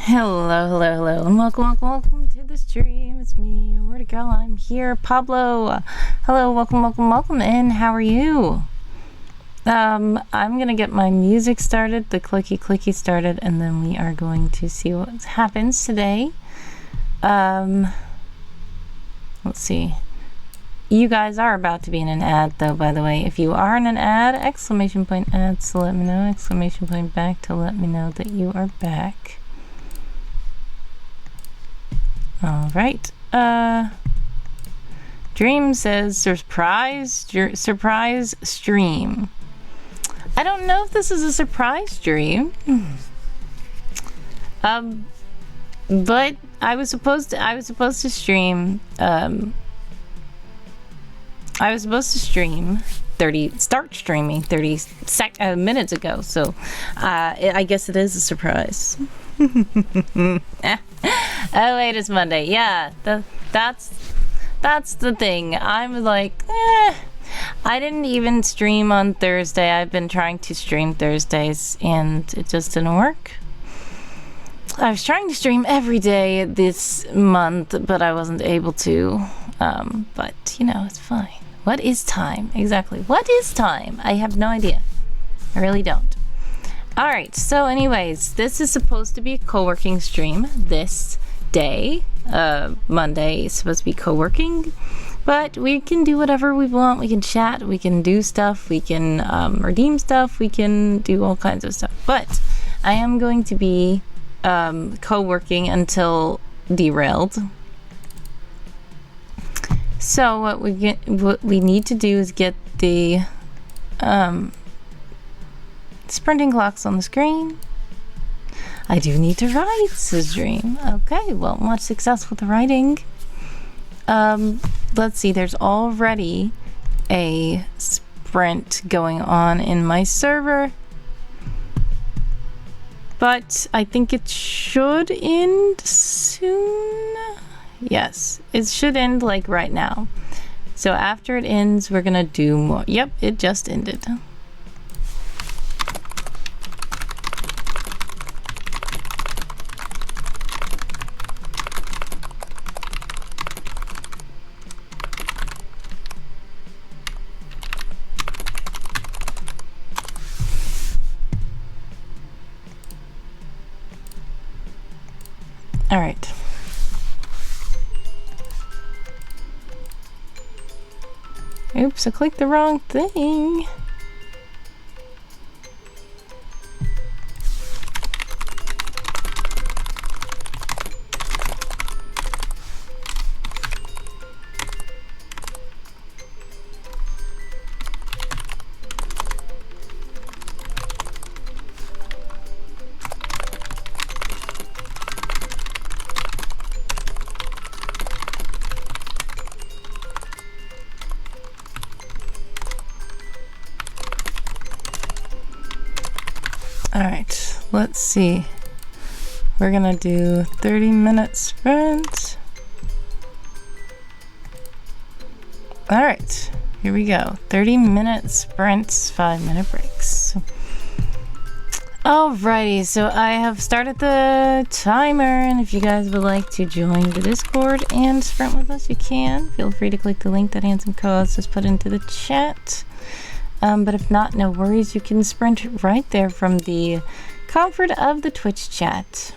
Hello, and welcome to the stream. It's me, Where to Go. I'm here, Pablo. Hello, welcome in. How are you? I'm gonna get my music started, the clicky clicky started, and then we are going to see what happens today. Let's see. You guys are about to be in an ad, though, by the way. If you are in an ad, exclamation point ads to let me know, exclamation point back to let me know that you are back. All right. Dream says surprise stream. I don't know if this is a surprise stream. But I was supposed to stream 30 minutes ago, so I guess it is a surprise. Oh wait, it's Monday. Yeah, that's the thing. I'm like, I didn't even stream on Thursday. I've been trying to stream Thursdays and it just didn't work. I was trying to stream every day this month, but I wasn't able to. But you know, it's fine. What is time? Exactly. What is time? I have no idea. I really don't. Alright, so anyways, this is supposed to be a co-working stream this day. Monday is supposed to be co-working, but we can do whatever we want. We can chat, we can do stuff, we can redeem stuff, we can do all kinds of stuff. But I am going to be co-working until derailed. So what we need to do is get the sprinting clocks on the screen. I do need to write, says Dream. Okay, well, much success with the writing. Let's see, there's already a sprint going on in my server. But I think it should end soon. Yes, it should end like right now. So after it ends, we're gonna do more. Yep, it just ended. All right. Oops, I clicked the wrong thing. Alright, let's see. We're gonna do 30-minute sprint. Alright, here we go. 30-minute sprints, 5-minute breaks. Alrighty, so I have started the timer, and if you guys would like to join the Discord and sprint with us, you can. Feel free to click the link that Handsome Co-host has put into the chat. But if not, no worries. You can sprint right there from the comfort of the Twitch chat.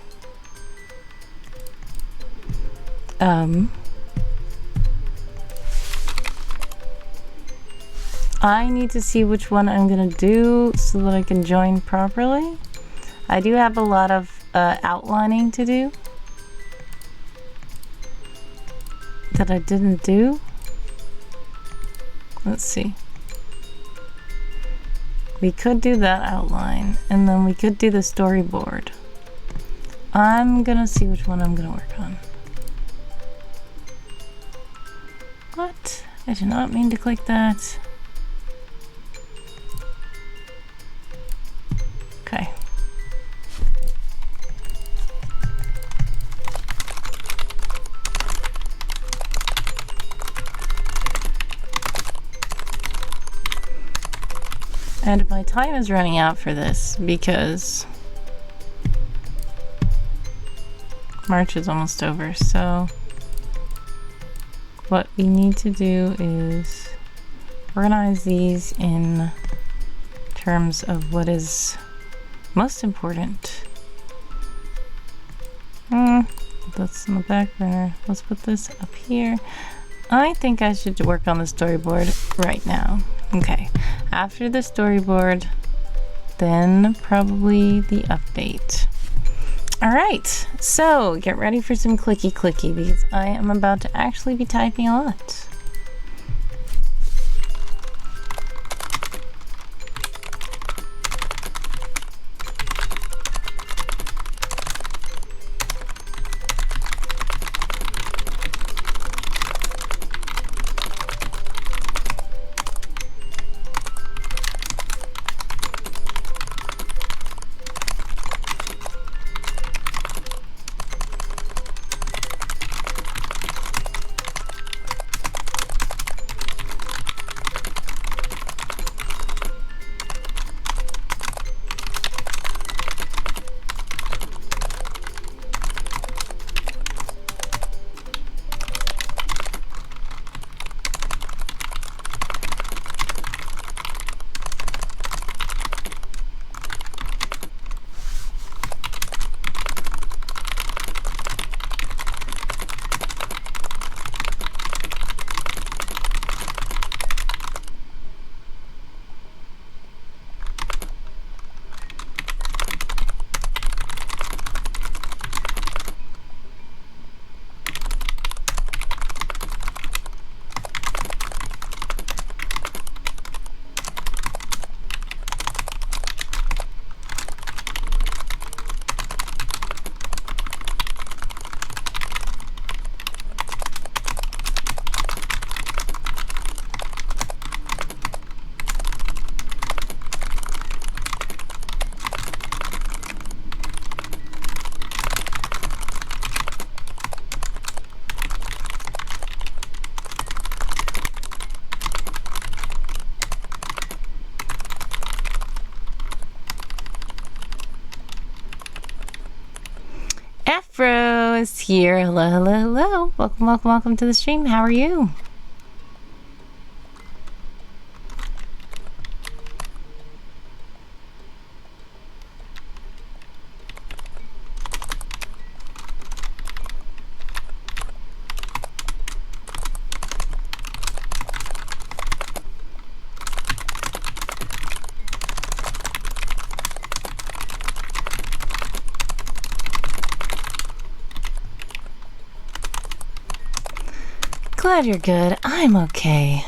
I need to see which one I'm gonna do so that I can join properly. I do have a lot of outlining to do that I didn't do. Let's see. We could do that outline, and then we could do the storyboard. I'm gonna see which one I'm gonna work on. What? I did not mean to click that. Okay. And my time is running out for this because March is almost over, so what we need to do is organize these in terms of what is most important. That's in the back burner. Let's put this up here. I think I should work on the storyboard right now. Okay, after the storyboard, then probably the update. All right, so get ready for some clicky clicky because I am about to actually be typing a lot. Afro is here. Hello, hello, hello. Welcome, welcome, welcome to the stream. How are you? Glad you're good. I'm okay.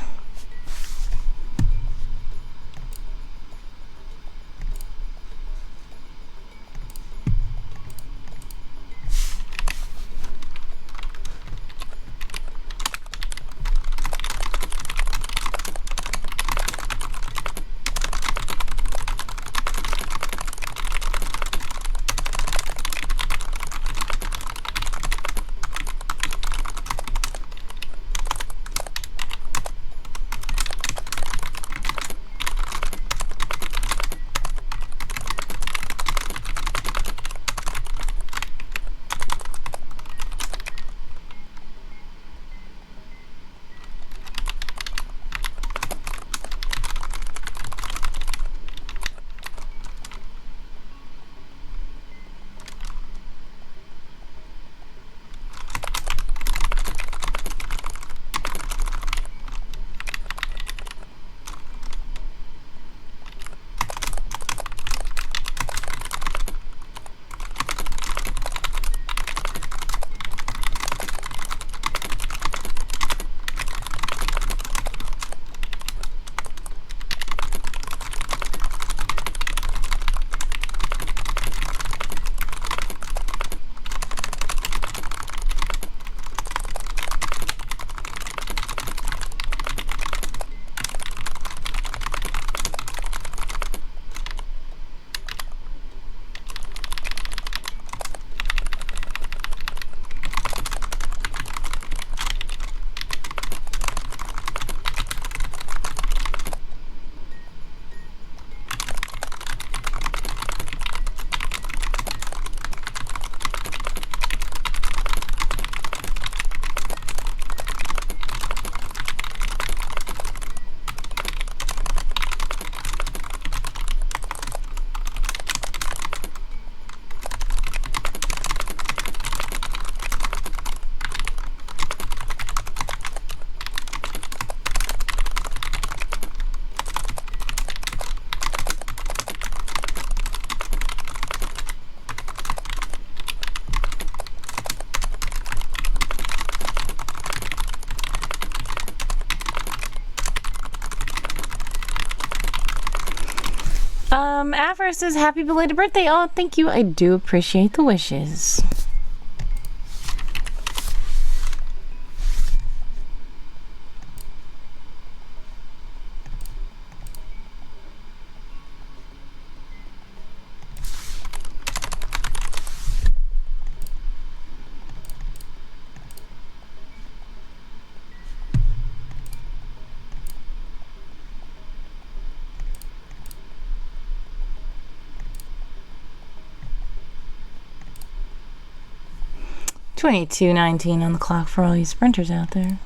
Afro says happy belated birthday. Oh, thank you. I do appreciate the wishes. $22.19 on the clock for all you sprinters out there.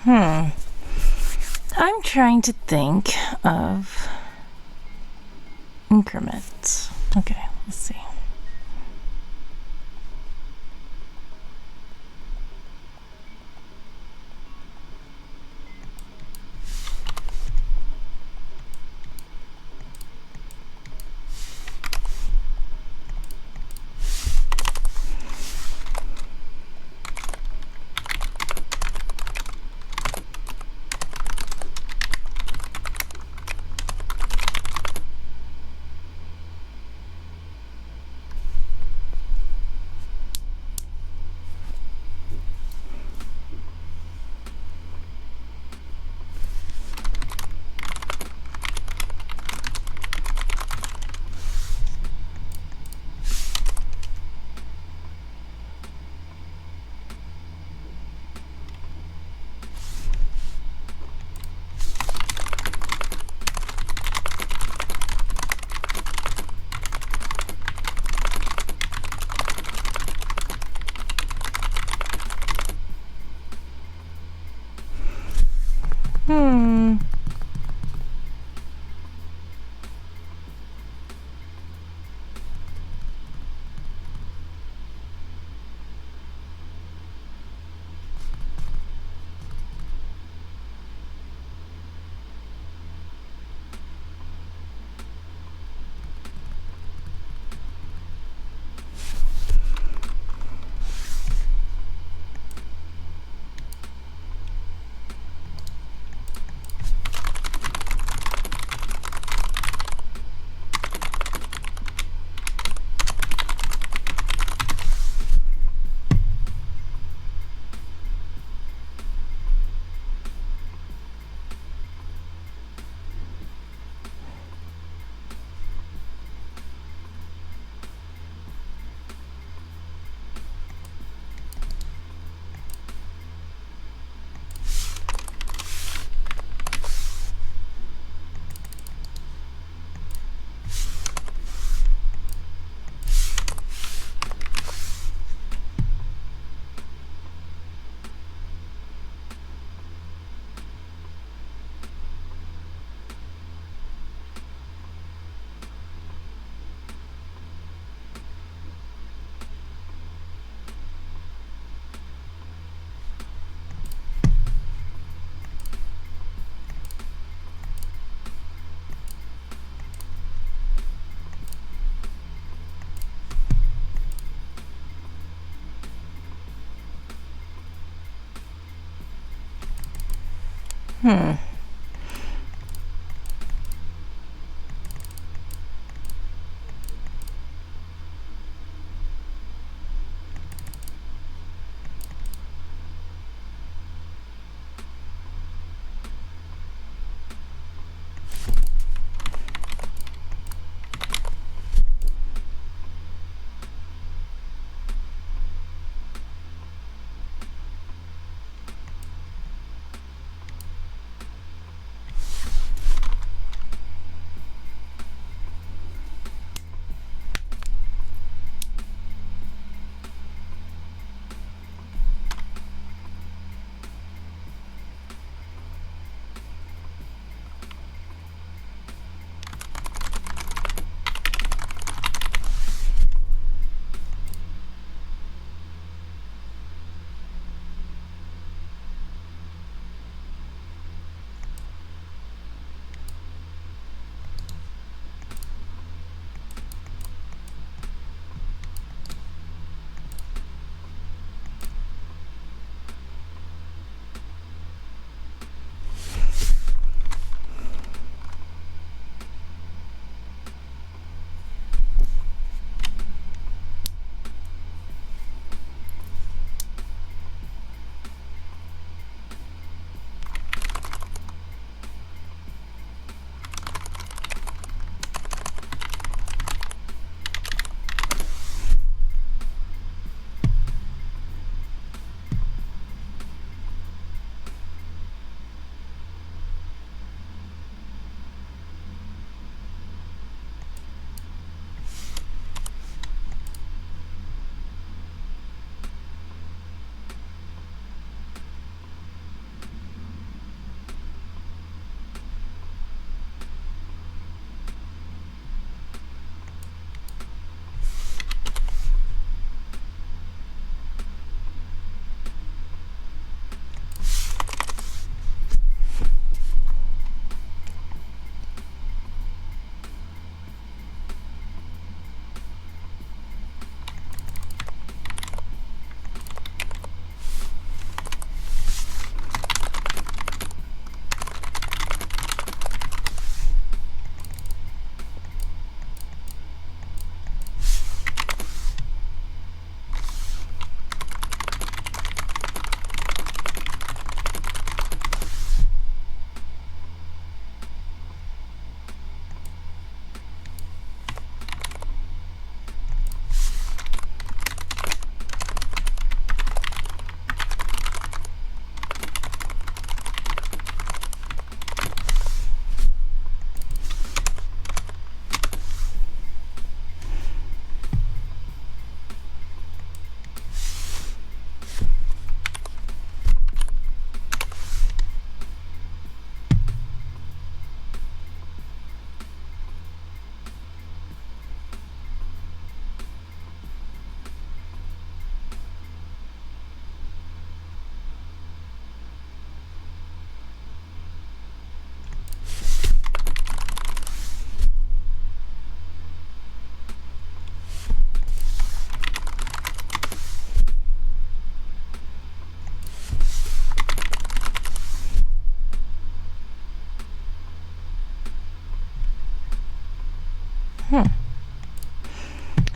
I'm trying to think of increments. Okay, let's see.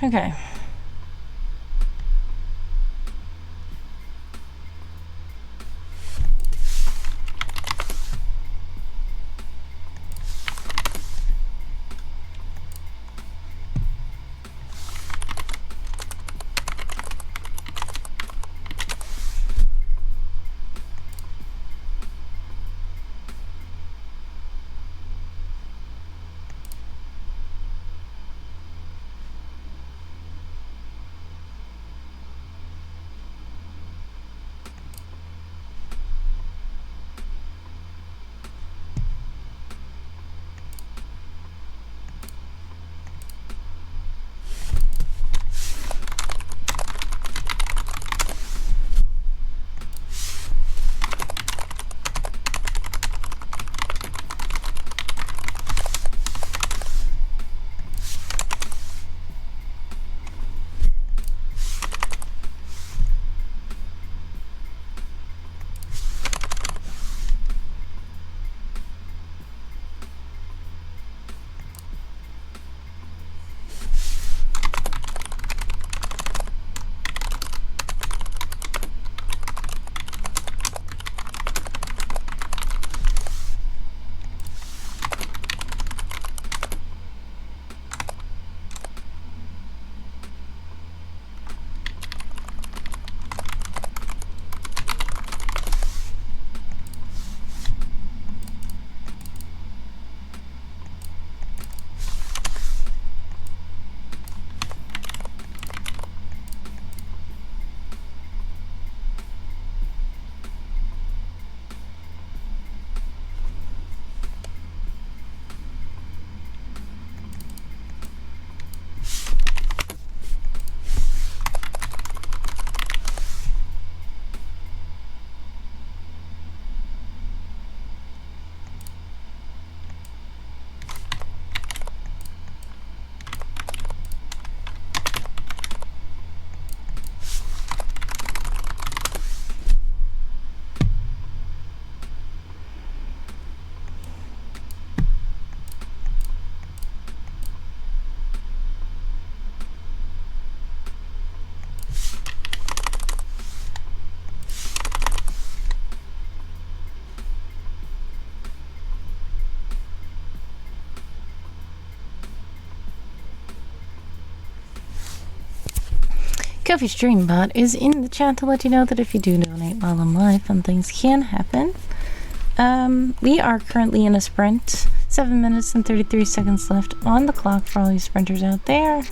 Okay. Kofi's Dream Bot is in the chat to let you know that if you do donate while I'm live, fun things can happen. We are currently in a sprint. 7 minutes and 33 seconds left on the clock for all you sprinters out there.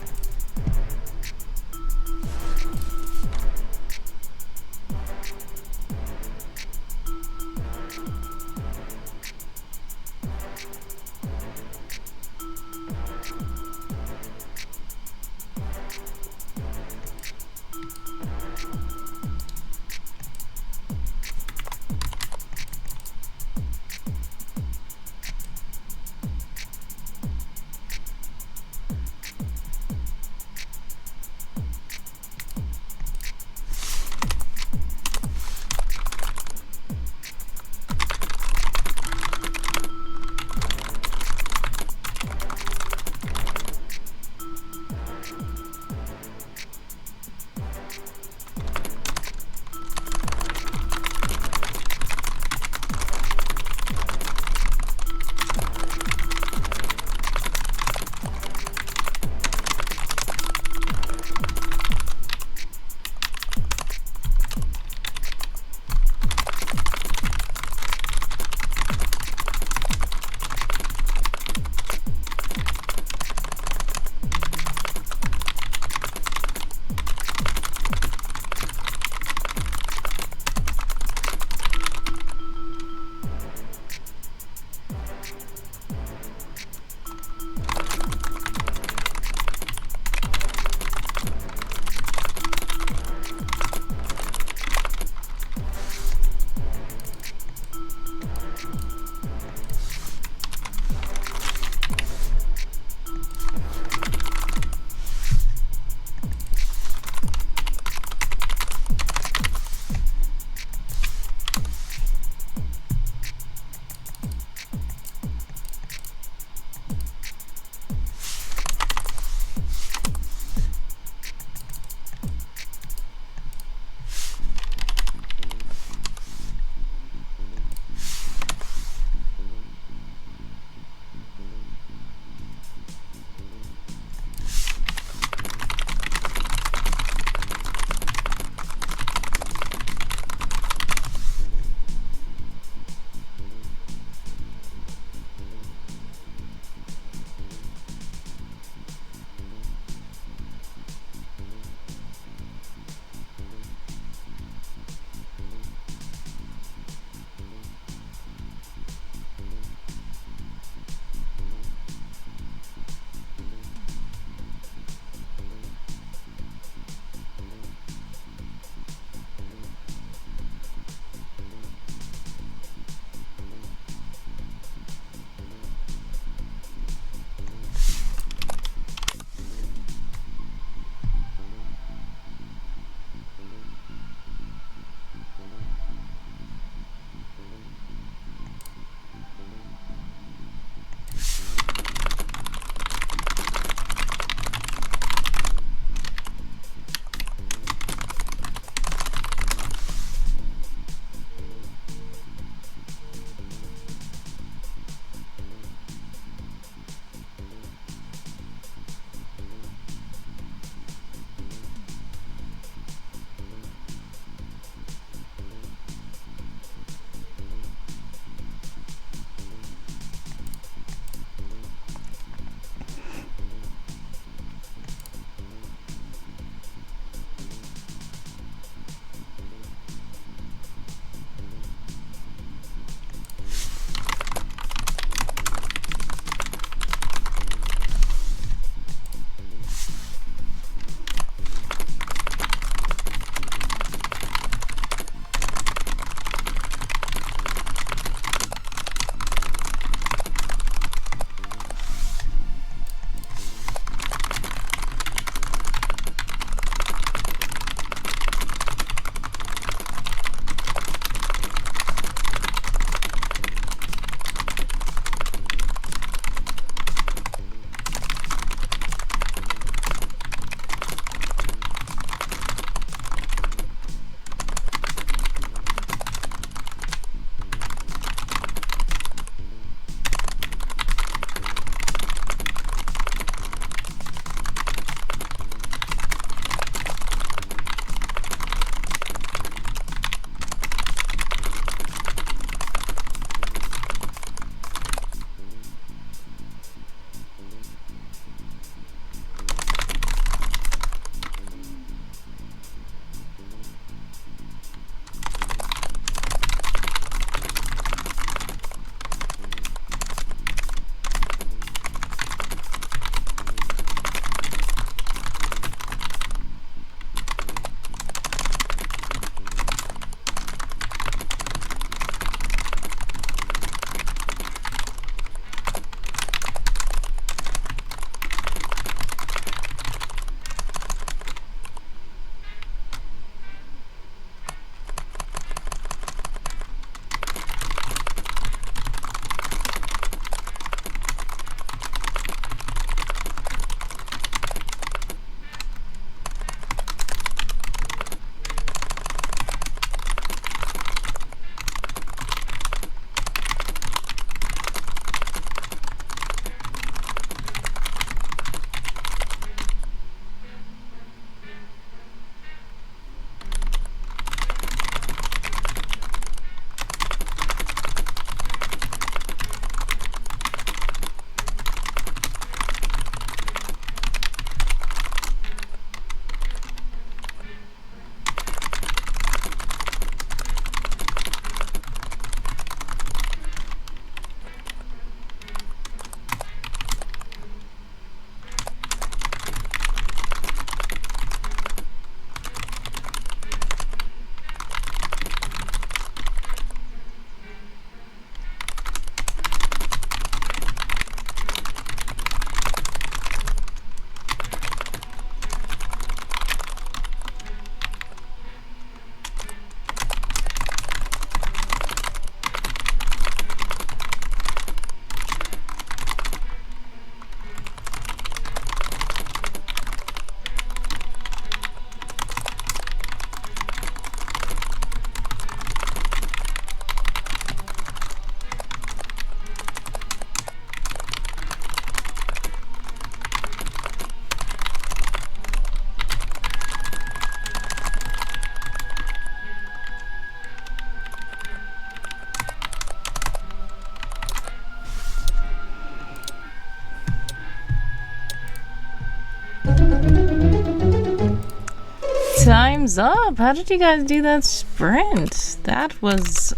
time's up. How did you guys do that sprint? That was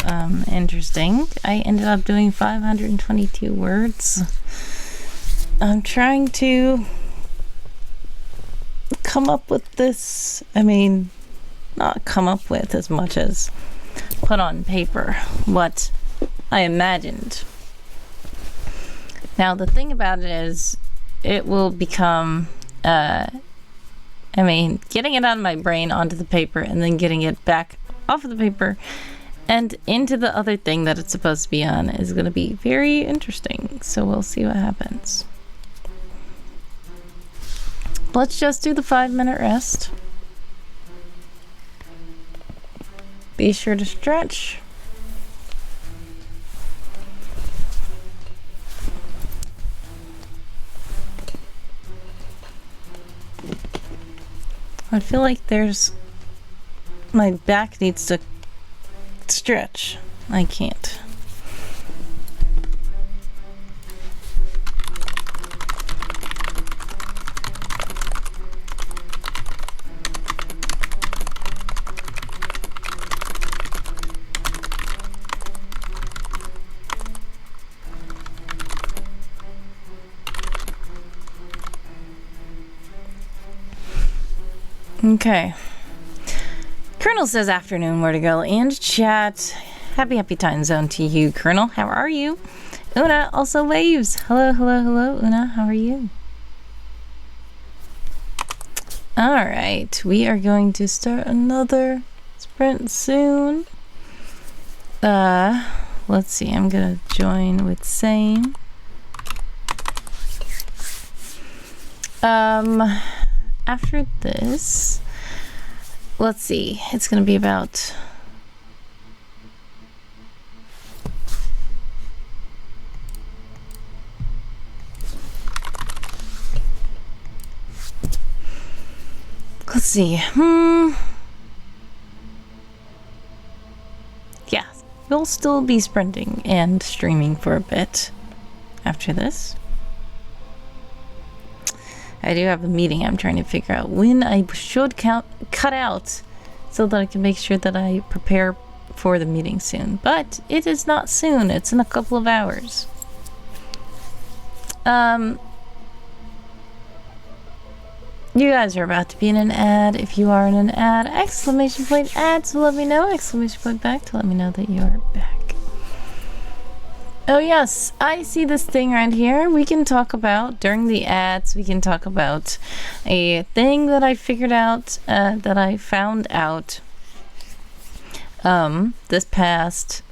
interesting. I ended up doing 522 words. I'm trying to come up with this. I mean, not come up with as much as put on paper what I imagined. Now, the thing about it is, it will become, getting it out of my brain onto the paper and then getting it back off of the paper and into the other thing that it's supposed to be on is going to be very interesting. So we'll see what happens. Let's just do the 5-minute rest. Be sure to stretch. I feel like my back needs to stretch. I can't. Okay. Colonel says afternoon, where to go, and chat. Happy time zone to you, Colonel. How are you? Una also waves. Hello, Una. How are you? Alright, we are going to start another sprint soon. Let's see, I'm gonna join with Sane. After this, let's see, it's gonna be about let's see, yeah, we'll still be sprinting and streaming for a bit after this. I do have a meeting I'm trying to figure out when I should cut out so that I can make sure that I prepare for the meeting soon. But it is not soon. It's in a couple of hours. You guys are about to be in an ad. If you are in an ad, exclamation point ad to let me know. Exclamation point back to let me know that you are back. Oh yes, I see this thing right here. We can talk about, during the ads, we can talk about a thing that I figured out, that I found out this past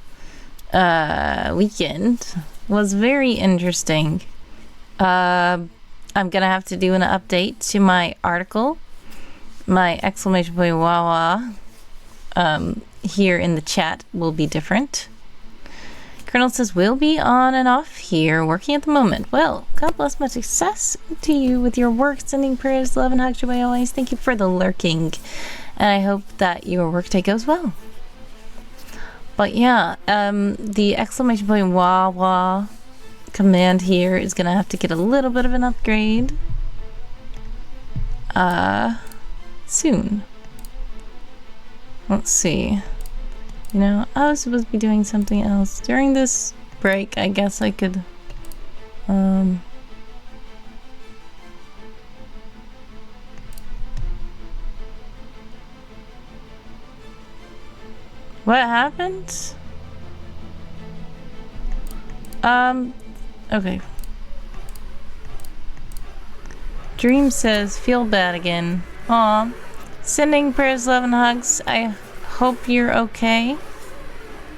weekend. Was very interesting. I'm gonna have to do an update to my article. My exclamation point WaWa here in the chat will be different. Colonel says, we'll be on and off here, working at the moment. Well, God bless, much success to you with your work. Sending prayers, love, and hugs your way always. Thank you for the lurking. And I hope that your workday goes well. But yeah, the exclamation point WaWa command here is going to have to get a little bit of an upgrade. Soon. Let's see. You know, I was supposed to be doing something else. During this break, I guess I could, what happened? Okay. Dream says, feel bad again. Aw. Sending prayers, love, and hugs. I hope you're okay.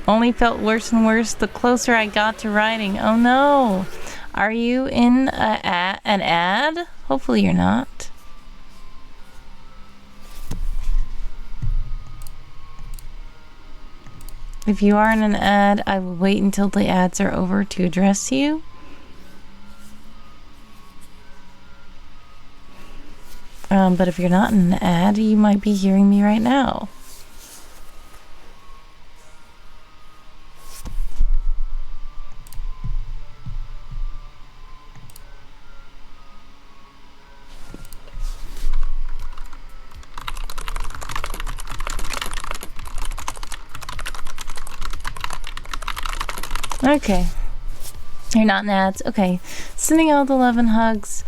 Only felt worse and worse the closer I got to writing. Oh no. Are you in an ad? Hopefully you're not. If you are in an ad, I will wait until the ads are over to address you. But if you're not in an ad, you might be hearing me right now. Okay. You're not Nads. Okay. Sending all the love and hugs.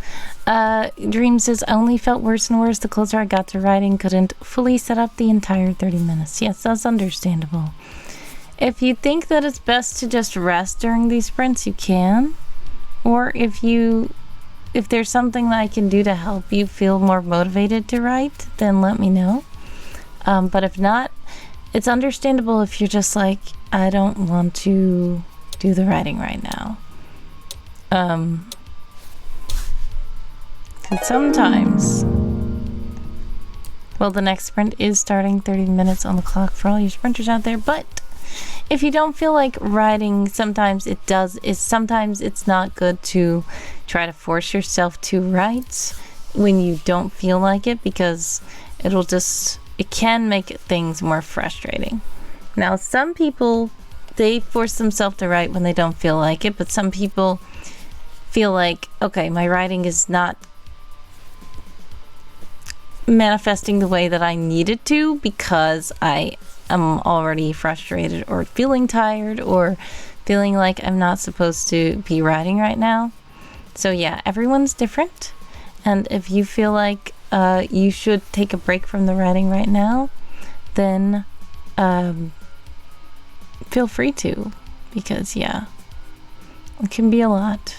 Dream says, I only felt worse and worse the closer I got to writing. Couldn't fully set up the entire 30 minutes. Yes, that's understandable. If you think that it's best to just rest during these sprints, you can. Or if there's something that I can do to help you feel more motivated to write, then let me know. But if not, it's understandable if you're just like, I don't want to do the writing right now. Sometimes, well, the next sprint is starting 30 minutes on the clock for all you sprinters out there, but if you don't feel like writing, sometimes it's not good to try to force yourself to write when you don't feel like it, because it can make things more frustrating. Now, some people, they force themselves to write when they don't feel like it, but some people feel like, okay, my writing is not manifesting the way that I need it to because I am already frustrated or feeling tired or feeling like I'm not supposed to be writing right now. So yeah, everyone's different. And if you feel like you should take a break from the writing right now, then feel free to, because yeah, it can be a lot.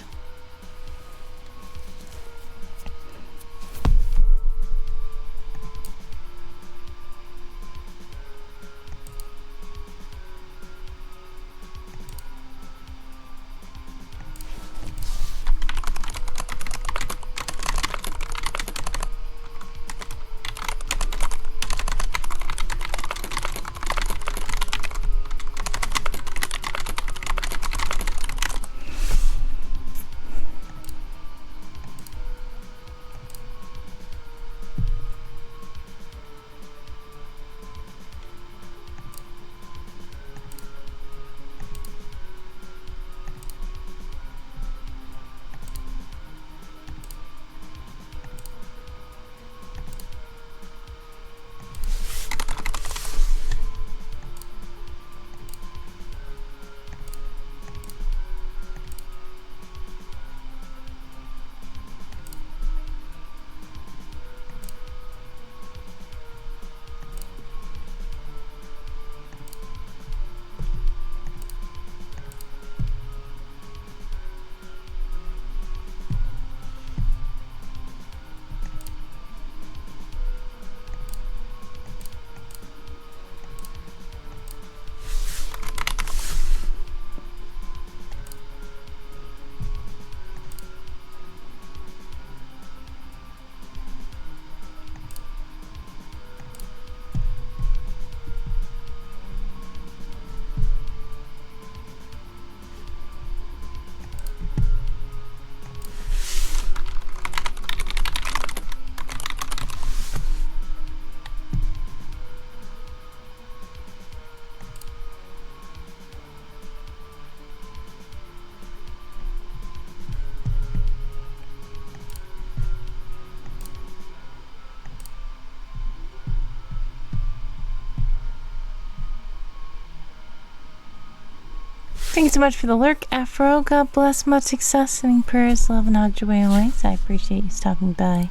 Thanks so much for the lurk, Afro. God bless, much success, sending prayers, love, and hugs your way always. I appreciate you stopping by.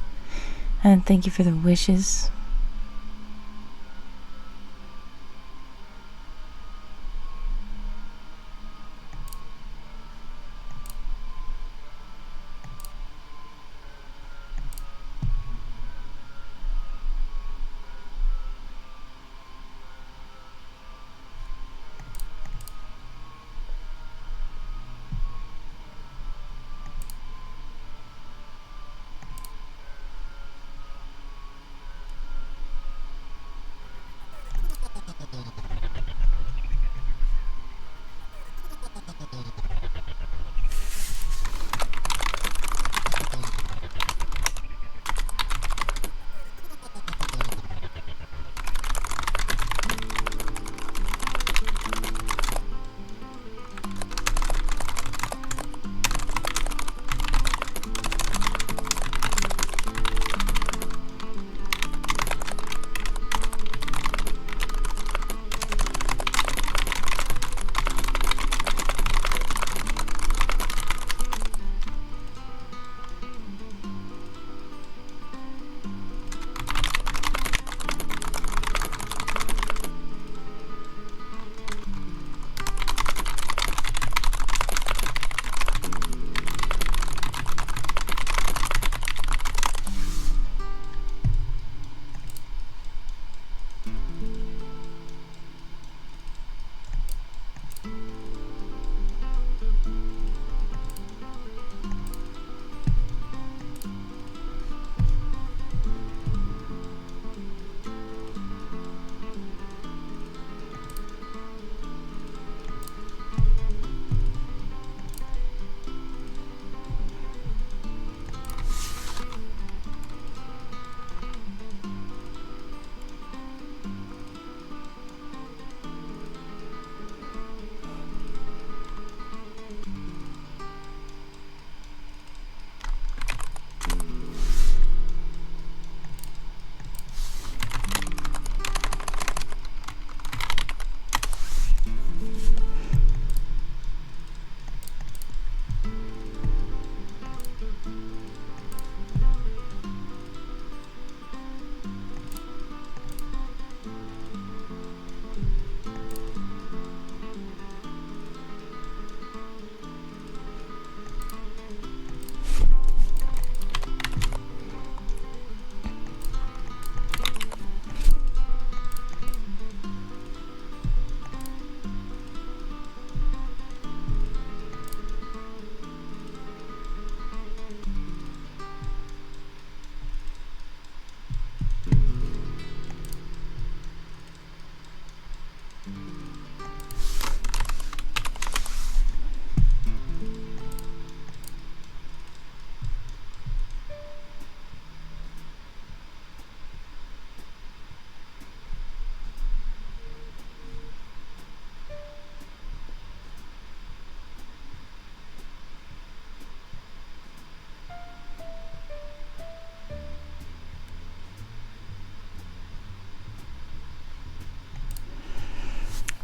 And thank you for the wishes.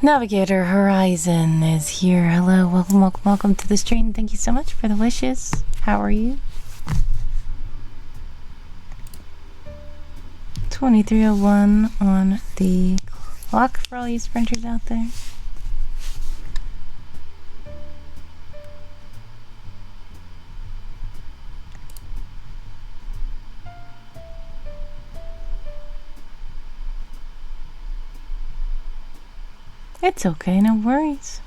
Navigator Horizon is here. Hello, welcome, welcome, welcome to the stream. Thank you so much for the wishes. How are you? 23:01 on the clock for all you sprinters out there. It's okay, no worries.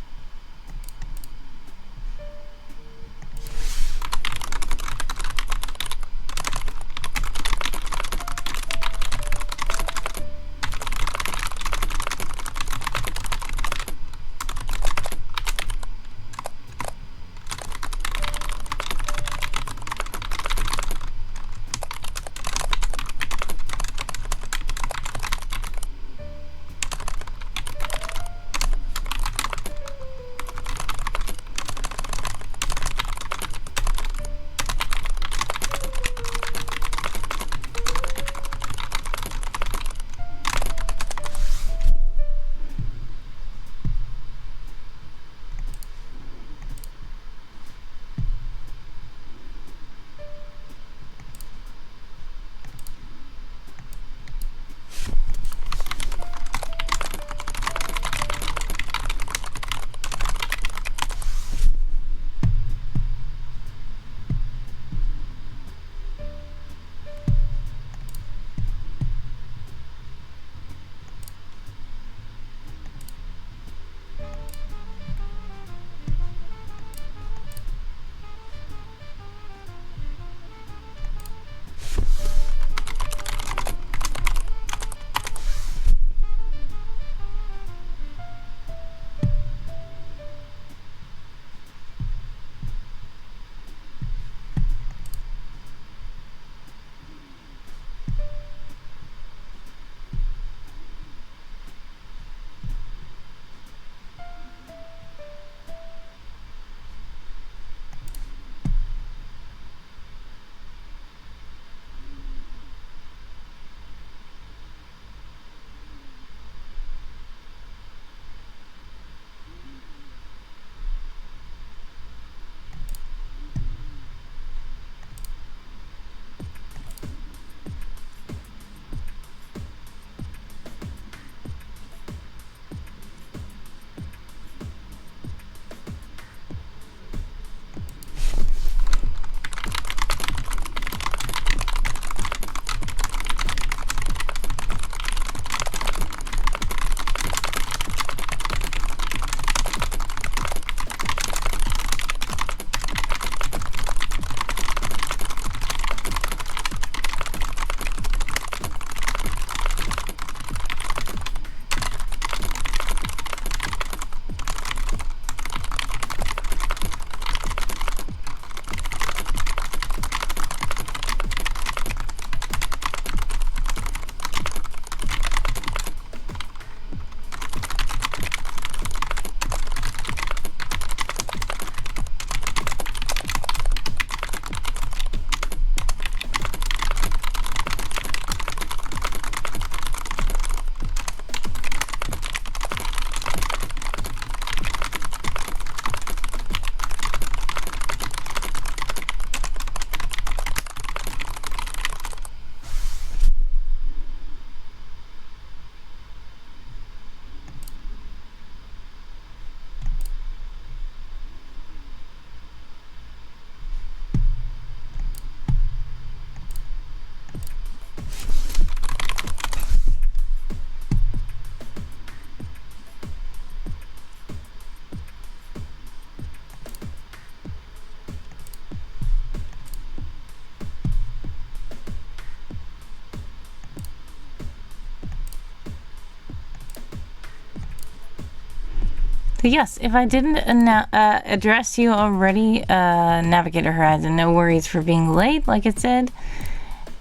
Yes, if I didn't address you already, Navigator Horizon, no worries for being late. Like I said,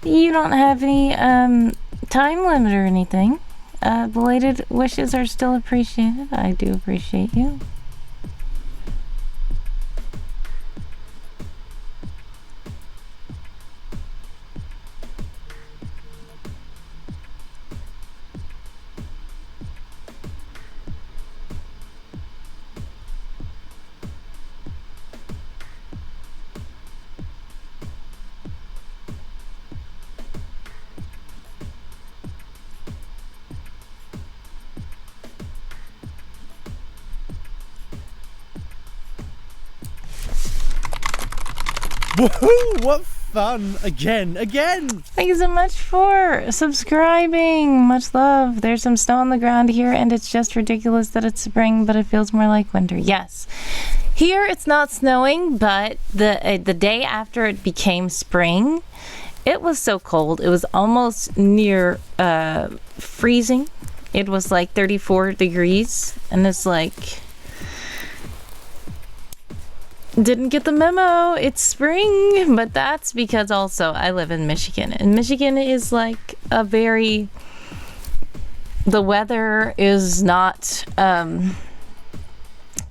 you don't have any time limit or anything. Belated wishes are still appreciated. I do appreciate you. Woohoo! What fun! Again! Thank you so much for subscribing. Much love. There's some snow on the ground here, and it's just ridiculous that it's spring, but it feels more like winter. Yes. Here it's not snowing, but the day after it became spring, it was so cold. It was almost near freezing. It was like 34 degrees, and it's like, didn't get the memo. It's spring, but that's because also I live in Michigan, and Michigan is like the weather is not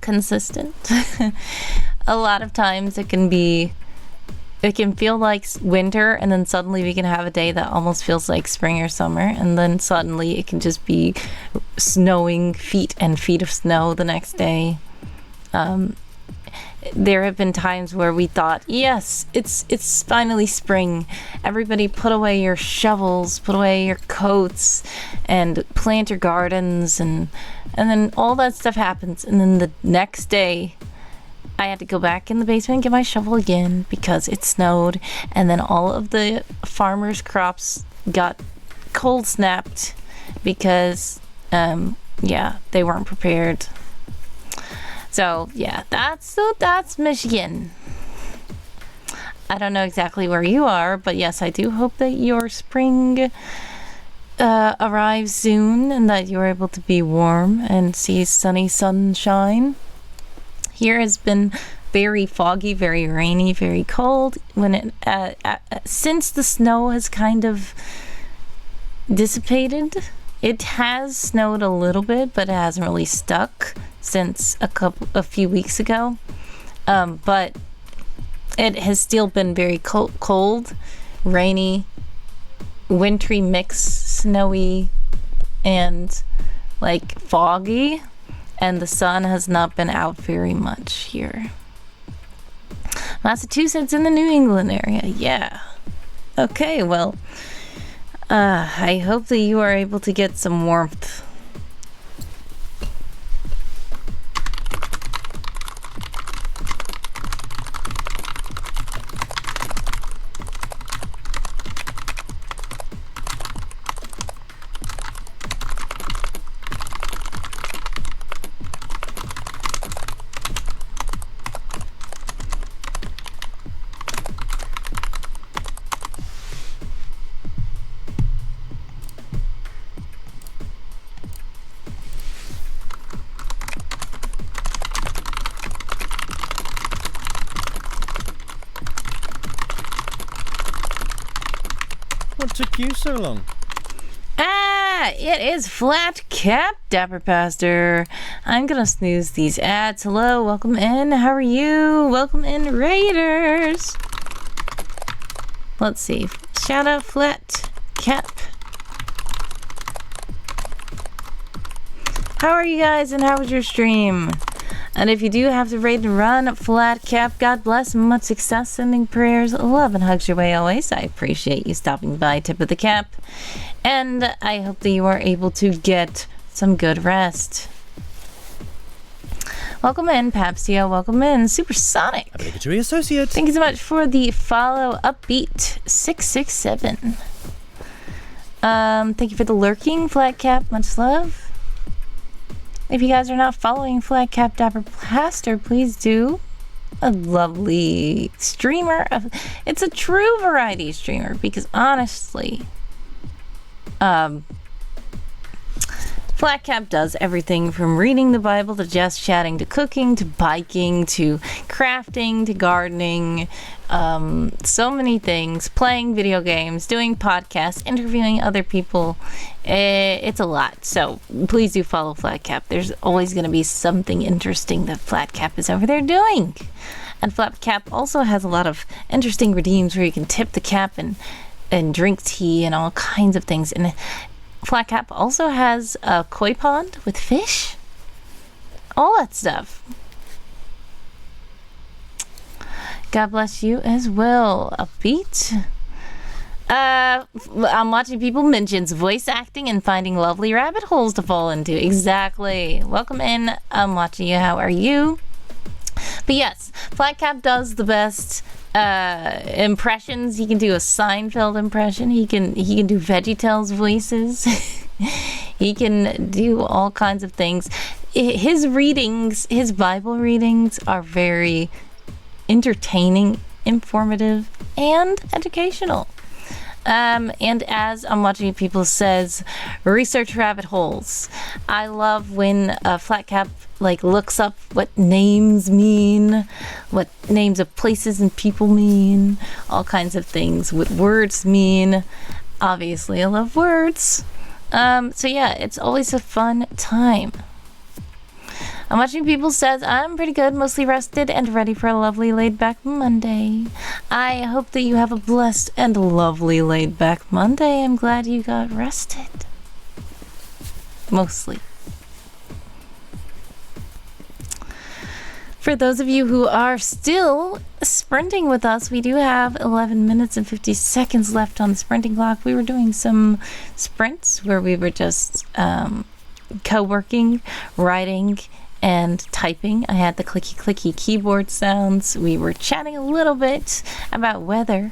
consistent. A lot of times it can feel like winter, and then suddenly we can have a day that almost feels like spring or summer, and then suddenly it can just be snowing, feet and feet of snow the next day. There have been times where we thought, yes, it's finally spring. Everybody put away your shovels, put away your coats, and plant your gardens, and then all that stuff happens, and then the next day I had to go back in the basement and get my shovel again because it snowed, and then all of the farmers' crops got cold snapped because, they weren't prepared. So, yeah, that's Michigan. I don't know exactly where you are, but yes, I do hope that your spring arrives soon and that you're able to be warm and see sunny sunshine. Here has been very foggy, very rainy, very cold. Since the snow has kind of dissipated, it has snowed a little bit, but it hasn't really stuck since a few weeks ago. But it has still been very cold, rainy, wintry mix, snowy, and like foggy. And the sun has not been out very much here. Massachusetts in the New England area, yeah. Okay, well, I hope that you are able to get some warmth. What took you so long? It is Flat Cap Dapper Pastor. I'm gonna snooze these ads. Hello, welcome in. How are you? Welcome in, Raiders. Let's see. Shout out Flat Cap. How are you guys, and how was your stream? And if you do have to raid and run, Flat Cap, God bless, much success, sending prayers, love and hugs your way always. I appreciate you stopping by, tip of the cap. And I hope that you are able to get some good rest. Welcome in, Papstio. Welcome in, Supersonic. Obligatory associate. Thank you so much for the follow, Upbeat 667. Thank you for the lurking, Flat Cap. Much love. If you guys are not following Flat Cap Dapper Pastor, please do. A lovely streamer. It's a true variety streamer because honestly, Flat Cap does everything from reading the Bible to just chatting to cooking to biking to crafting to gardening. So many things. Playing video games, doing podcasts, interviewing other people. It's a lot. So please do follow Flat Cap. There's always going to be something interesting that Flat Cap is over there doing. And Flat Cap also has a lot of interesting redeems where you can tip the cap and drink tea and all kinds of things. And Flat Cap also has a koi pond with fish. All that stuff. God bless you as well. Upbeat. I'm watching people mentions voice acting and finding lovely rabbit holes to fall into. Exactly. Welcome in. I'm watching you. How are you? But yes, Flat Cap does the best impressions. He can do a Seinfeld impression. He can do VeggieTales voices. He can do all kinds of things. His readings, his Bible readings, are very entertaining, informative, and educational. And as I'm watching people says, research rabbit holes. I love when Flat Cap looks up what names mean, what names of places and people mean, all kinds of things, what words mean. Obviously, I love words. So yeah, it's always a fun time. I'm watching people says I'm pretty good, mostly rested and ready for a lovely laid-back Monday. I hope that you have a blessed and lovely laid-back Monday. I'm glad you got rested. Mostly. For those of you who are still sprinting with us, we do have 11 minutes and 50 seconds left on the sprinting clock. We were doing some sprints where we were just co-working, writing, and typing. I had the clicky keyboard sounds. We were chatting a little bit about weather.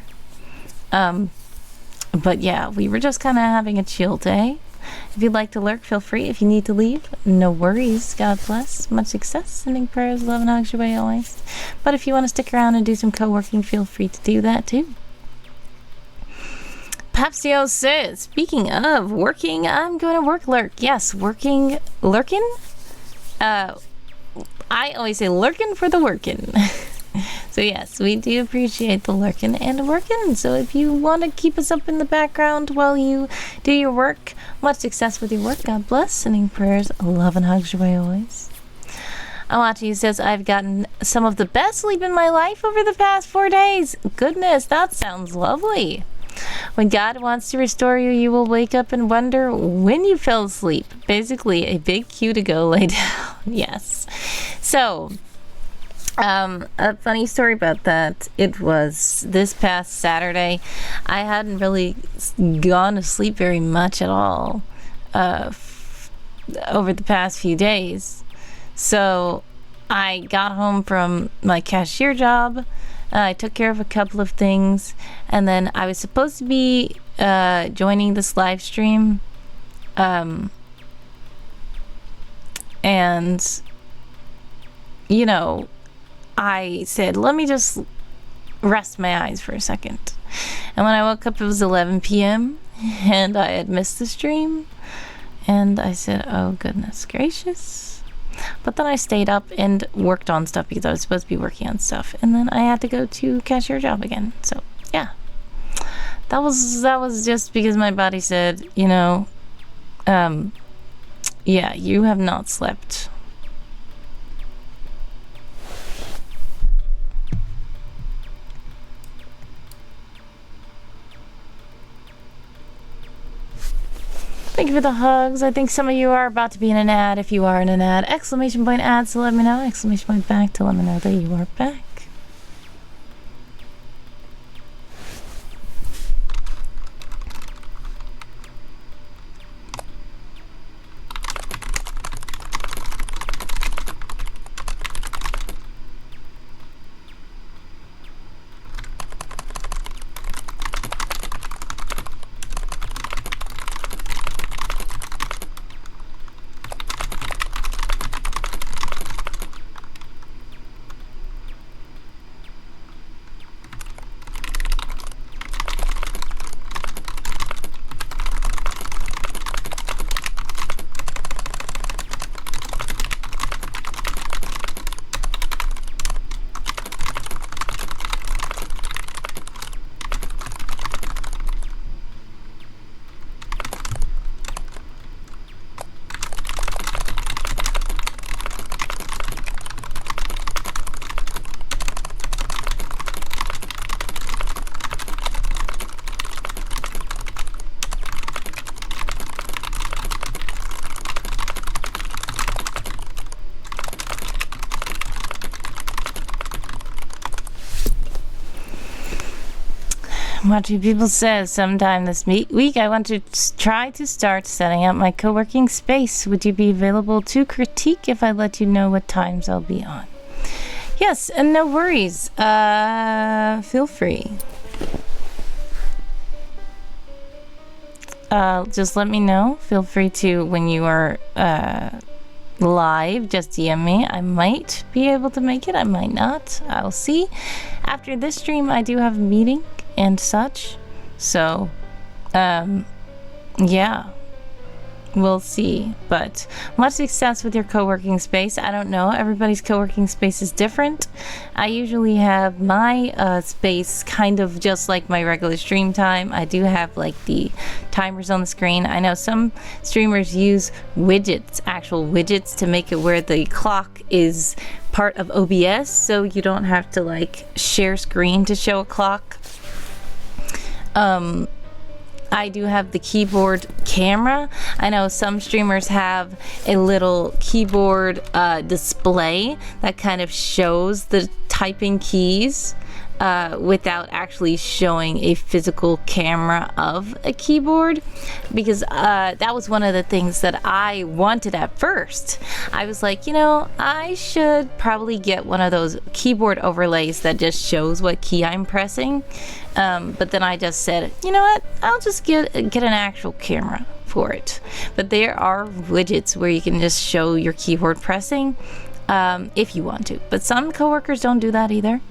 But yeah, we were just kind of having a chill day. If you'd like to lurk, feel free. If you need to leave, no worries. God bless. Much success. Sending prayers, love, and hugs your way always. But if you want to stick around and do some co-working, feel free to do that too. Papsio says, speaking of working, I'm going to work lurk. Yes, lurking? I always say lurking for the working. So yes, we do appreciate the lurking and working. So if you want to keep us up in the background while you do your work, much success with your work. God bless. Sending prayers, love, and hugs your way always. Alachi says, I've gotten some of the best sleep in my life over the past 4 days. Goodness, that sounds lovely. When God wants to restore you, you will wake up and wonder when you fell asleep. Basically, a big cue to go lay down. Yes. So, a funny story about that. It was this past Saturday. I hadn't really gone to sleep very much at all over the past few days. So, I got home from my cashier job. I took care of a couple of things, and then I was supposed to be joining this live stream, and you know, I said, let me just rest my eyes for a second. And when I woke up, it was 11 p.m. and I had missed the stream, and I said, oh goodness gracious. But then I stayed up and worked on stuff because I was supposed to be working on stuff. And then I had to go to cashier job again. So, yeah. That was just because my body said, you know, yeah, you have not slept. Thank you for the hugs. I think some of you are about to be in an ad. If you are in an ad, exclamation point ads to let me know. Exclamation point back to let me know that you are back. Watching people says sometime this week I want to try to start setting up my co-working space. Would you be available to critique if I let you know what times I'll be on? Yes, and no worries. Feel free. Just let me know. Feel free to, when you are live, just DM me. I might be able to make it. I might not. I'll see. After this stream, I do have a meeting and such. So, yeah. We'll see, but much success with your co-working space. I don't know, everybody's co-working space is different. I usually have my space kind of just like my regular stream time. I do have like the timers on the screen. I know some streamers use widgets, actual widgets, to make it where the clock is part of OBS, so you don't have to like share screen to show a clock. I do have the keyboard camera. I know some streamers have a little keyboard display that kind of shows the typing keys without actually showing a physical camera of a keyboard, because that was one of the things that I wanted at first. I was like, you know, I should probably get one of those keyboard overlays that just shows what key I'm pressing. But then I just said, you know what, I'll just get an actual camera for it. But there are widgets where you can just show your keyboard pressing if you want to. But some coworkers don't do that either.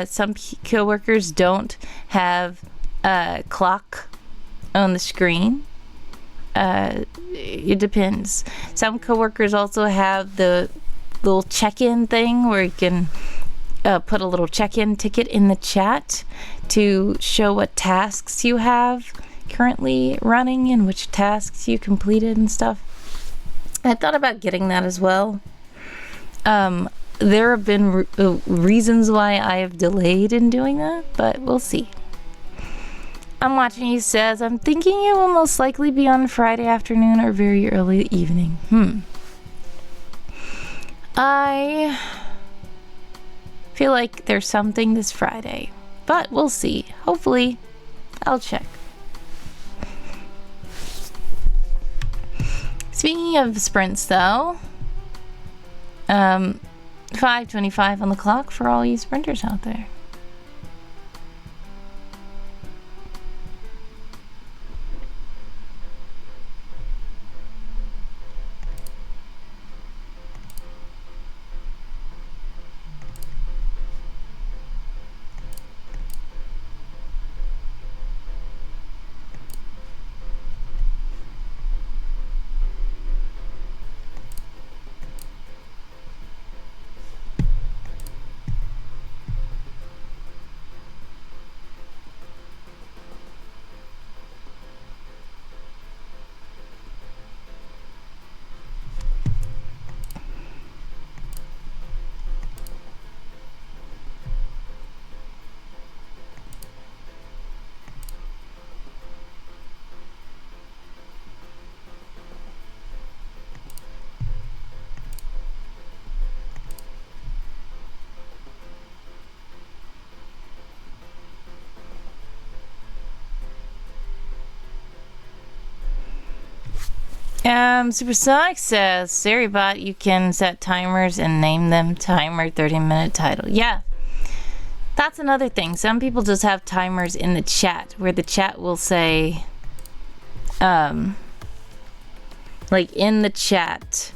Some coworkers don't have a clock on the screen. It depends. Some coworkers also have the little check-in thing where you can put a little check-in ticket in the chat to show what tasks you have currently running and which tasks you completed and stuff. I thought about getting that as well. There have been reasons why I have delayed in doing that, but we'll see. I'm watching you says, I'm thinking it will most likely be on Friday afternoon or very early evening. I feel like there's something this Friday, but we'll see. Hopefully, I'll check. Speaking of sprints though, 5:25 on the clock for all you sprinters out there. Supersonic says, Seribot, you can set timers and name them timer 30-minute title. Yeah, that's another thing. Some people just have timers in the chat where the chat will say, like in the chat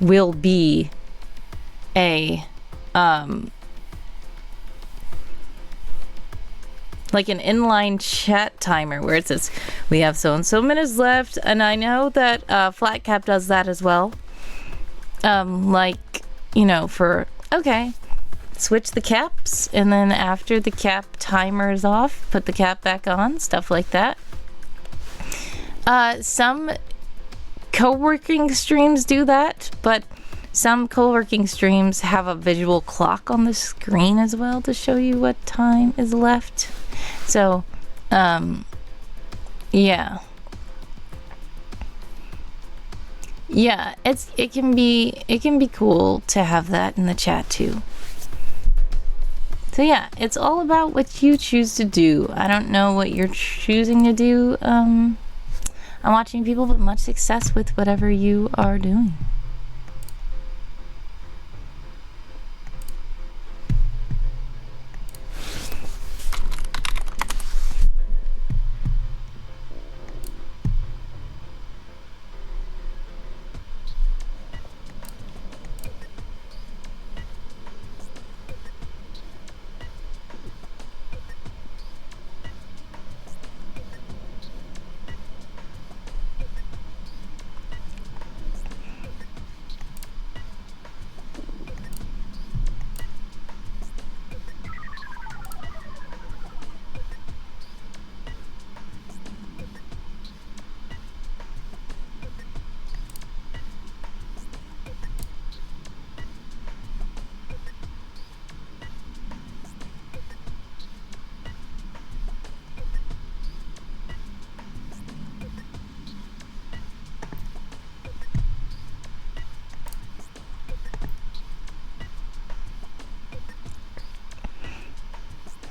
will be a, like an inline chat timer where it says we have so and so minutes left, and I know that Flatcap does that as well. Like, you know, for okay, switch the caps, and then after the cap timer is off, put the cap back on, stuff like that. Some co-working streams do that, but some co-working streams have a visual clock on the screen as well to show you what time is left. So, yeah. Yeah, it can be cool to have that in the chat too. So yeah, it's all about what you choose to do. I don't know what you're choosing to do. I'm watching people, but much success with whatever you are doing.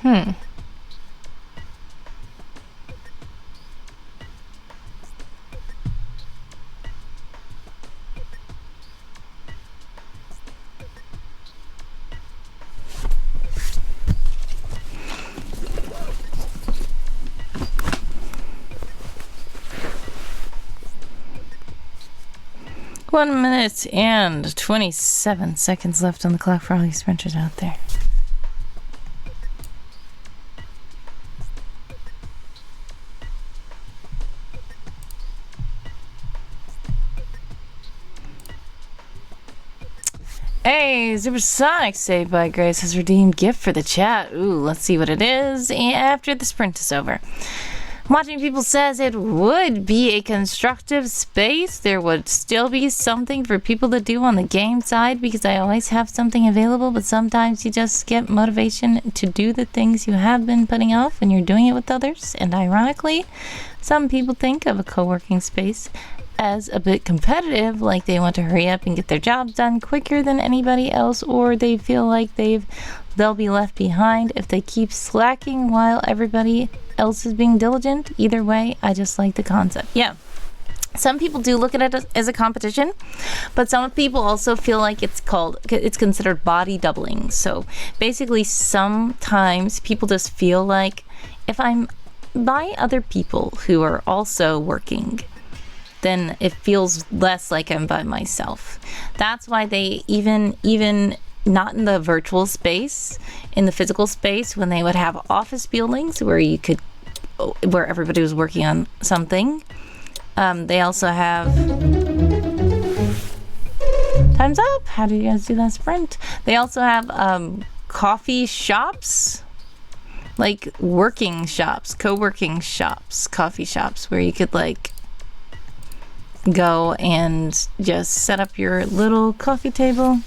1 minute and 27 seconds left on the clock for all you sprinters out there. Hey, Supersonic Saved by Grace has redeemed gift for the chat. Ooh, let's see what it is after the sprint is over. Watching People says it would be a constructive space. There would still be something for people to do on the game side because I always have something available, but sometimes you just get motivation to do the things you have been putting off when you're doing it with others. And ironically, some people think of a co-working space as a bit competitive, like they want to hurry up and get their jobs done quicker than anybody else, or they feel like they'll be left behind if they keep slacking while everybody else is being diligent. Either way, I just like the concept. Yeah. Some people do look at it as a competition, but some people also feel like it's considered body doubling. So basically, sometimes people just feel like if I'm by other people who are also working, then it feels less like I'm by myself. That's why they even not in the virtual space, in the physical space, when they would have office buildings where everybody was working on something. They also have time's up. How do you guys do that sprint? They also have coffee shops, like working shops, co-working shops, coffee shops, where you could like go and just set up your little coffee table.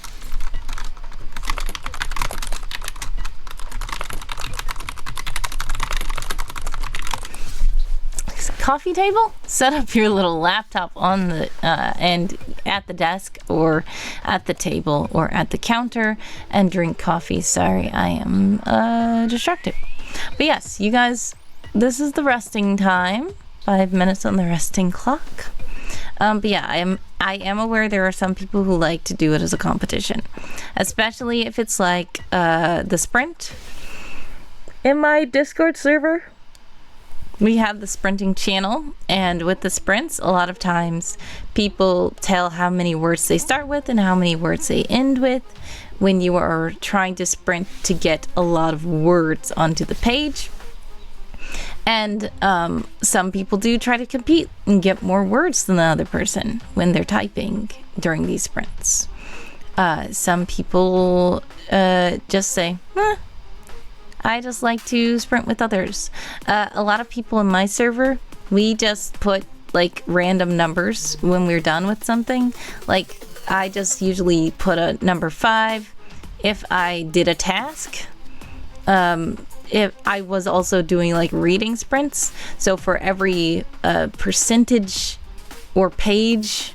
Coffee table, set up your little laptop on the and at the desk or at the table or at the counter and drink coffee. Sorry, I am distracted. But yes, you guys, this is the resting time. 5 minutes on the resting clock. But yeah, I am aware there are some people who like to do it as a competition, especially if it's like the sprint. In my Discord server, we have the sprinting channel, and with the sprints, a lot of times people tell how many words they start with and how many words they end with when you are trying to sprint to get a lot of words onto the page. And some people do try to compete and get more words than the other person when they're typing during these sprints. Some people just say, I just like to sprint with others. A lot of people in my server, we just put like random numbers when we're done with something. Like I just usually put a number 5 if I did a task. If I was also doing like reading sprints, so for every percentage or page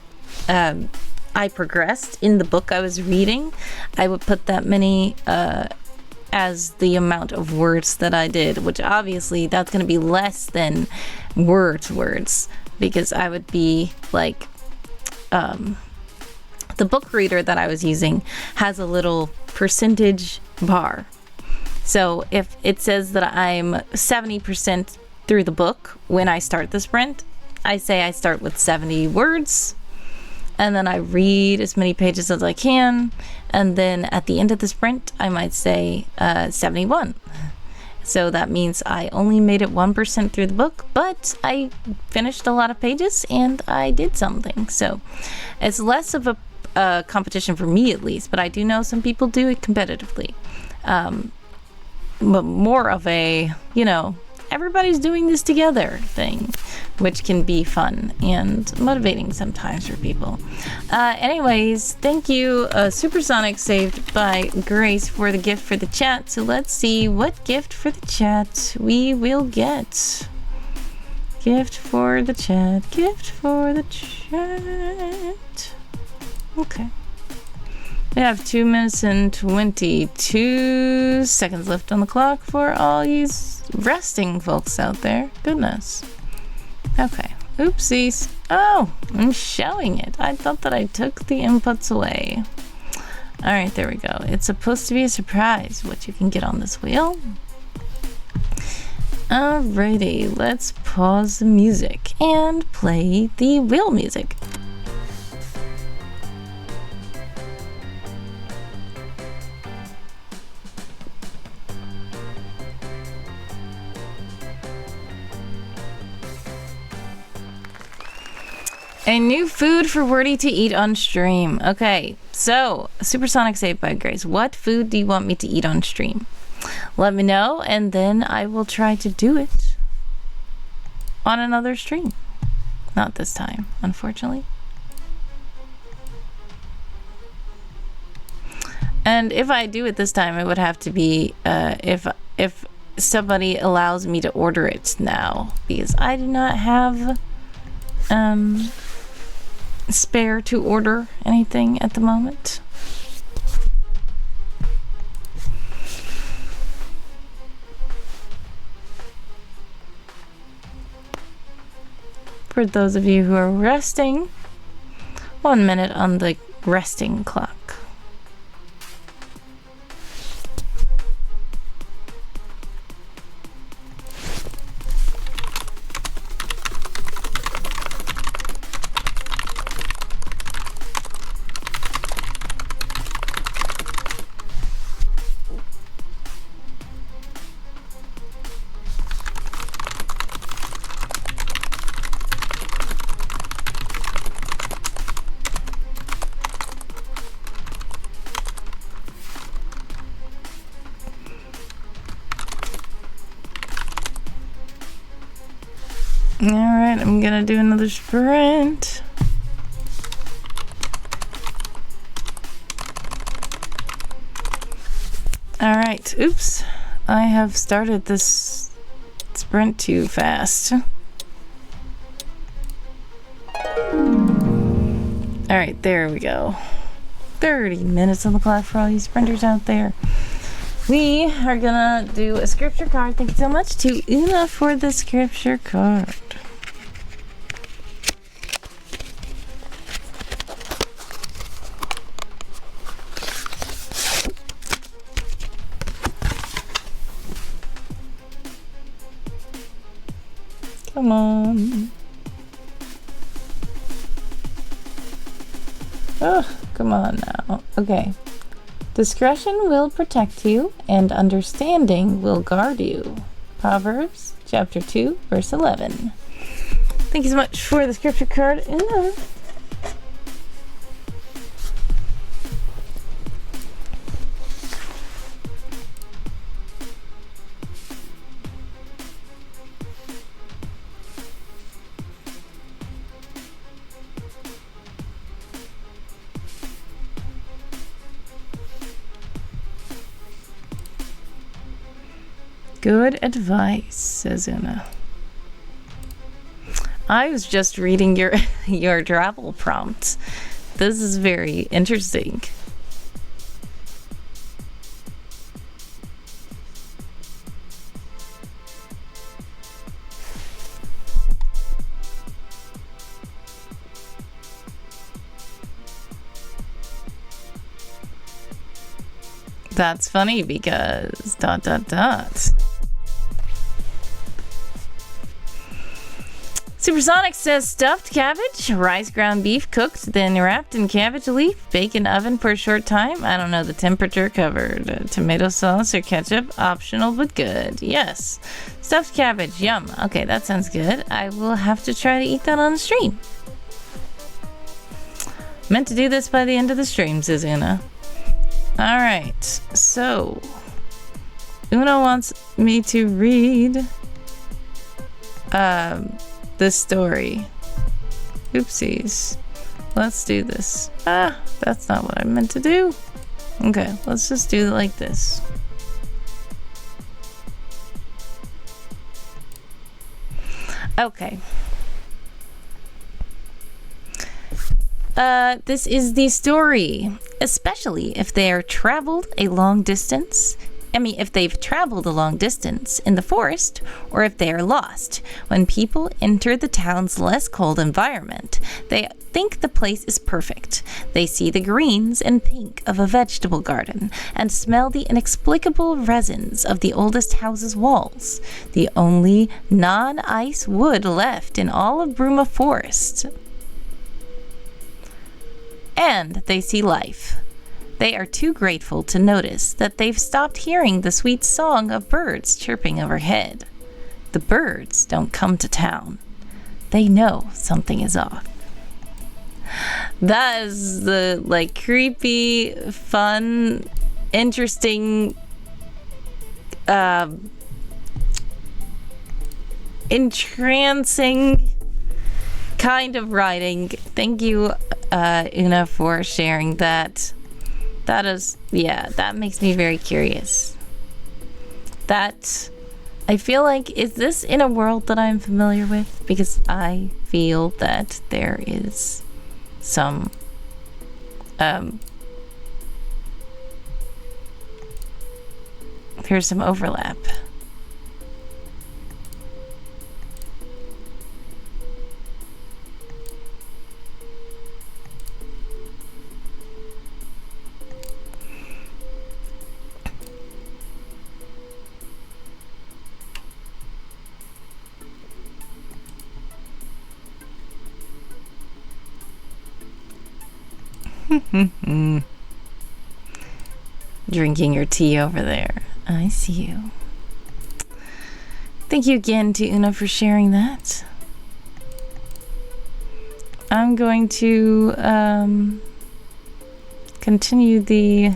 I progressed in the book I was reading, I would put that many as the amount of words that I did, which obviously that's going to be less than words, because I would be like the book reader that I was using has a little percentage bar. So if it says that I'm 70% through the book when I start the sprint, I say I start with 70 words, and then I read as many pages as I can, and then at the end of the sprint, I might say 71. So that means I only made it 1% through the book, but I finished a lot of pages and I did something. So it's less of a competition for me, at least, but I do know some people do it competitively. But more of a, everybody's doing this together thing, which can be fun and motivating sometimes for people. Anyways, thank you, Supersonic Saved by Grace, for the gift for the chat. So let's see what gift for the chat we will get. Gift for the chat. Okay. We have 2 minutes and 22 seconds left on the clock for all you resting folks out there. Goodness. Okay. Oopsies. Oh, I'm showing it. I thought that I took the inputs away. Alright, there we go. It's supposed to be a surprise what you can get on this wheel. Alrighty, let's pause the music and play the wheel music. A new food for Wordy to eat on stream. Okay, so Supersonic Saved by Grace. What food do you want me to eat on stream? Let me know, and then I will try to do it on another stream. Not this time, unfortunately. And if I do it this time, it would have to be if somebody allows me to order it now, because I do not have spare to order anything at the moment. For those of you who are resting, 1 minute on the resting clock. Alright, I'm gonna do another sprint. Alright, oops. I have started this sprint too fast. Alright, there we go. 30 minutes on the clock for all you sprinters out there. We are gonna do a scripture card. Thank you so much to Una for the scripture card. Come on. Oh, come on now. Okay. Discretion will protect you, and understanding will guard you. Proverbs chapter 2, verse 11. Thank you so much for the scripture card. Good advice, says Una. I was just reading your travel prompt. This is very interesting. That's funny because ... Supersonic says stuffed cabbage, rice ground beef cooked, then wrapped in cabbage leaf, bacon oven for a short time. I don't know the temperature covered. Tomato sauce or ketchup, optional but good. Yes. Stuffed cabbage, yum. Okay, that sounds good. I will have to try to eat that on the stream. Meant to do this by the end of the stream, says Una. Alright, so Una wants me to read this story. Oopsies. Let's do this. That's not what I meant to do. Okay, let's just do it like this. Okay. This is the story especially if they've traveled a long distance in the forest, or if they are lost. When people enter the town's less cold environment, they think the place is perfect. They see the greens and pink of a vegetable garden and smell the inexplicable resins of the oldest house's walls, the only non-ice wood left in all of Bruma Forest. And they see life. They are too grateful to notice that they've stopped hearing the sweet song of birds chirping overhead. The birds don't come to town. They know something is off. That is the, creepy, fun, interesting, entrancing kind of writing. Thank you, Una, for sharing that. That makes me very curious. That, I feel like, is this in a world that I'm familiar with? Because I feel that there is some, there's some overlap. Drinking your tea over there. I see you. Thank you again to Una for sharing that. I'm going to continue the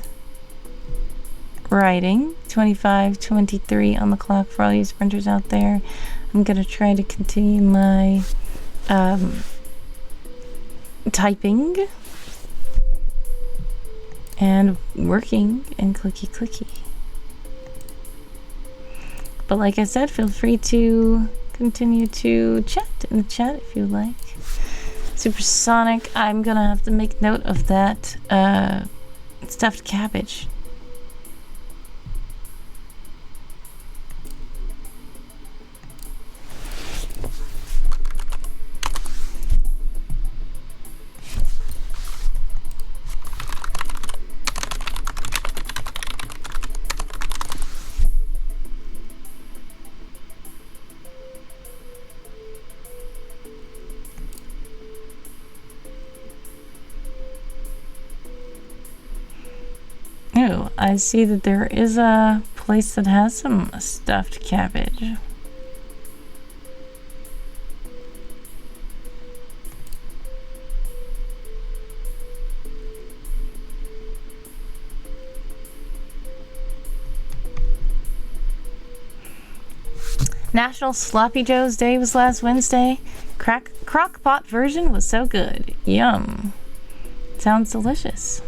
writing. 25:23 on the clock for all you sprinters out there. I'm going to try to continue my typing and working and clicky. But like I said, feel free to continue to chat in the chat if you like. Supersonic, I'm gonna have to make note of that stuffed cabbage. Oh, I see that there is a place that has some stuffed cabbage. National Sloppy Joe's Day was last Wednesday. Crock-pot version was so good. Yum. Sounds delicious.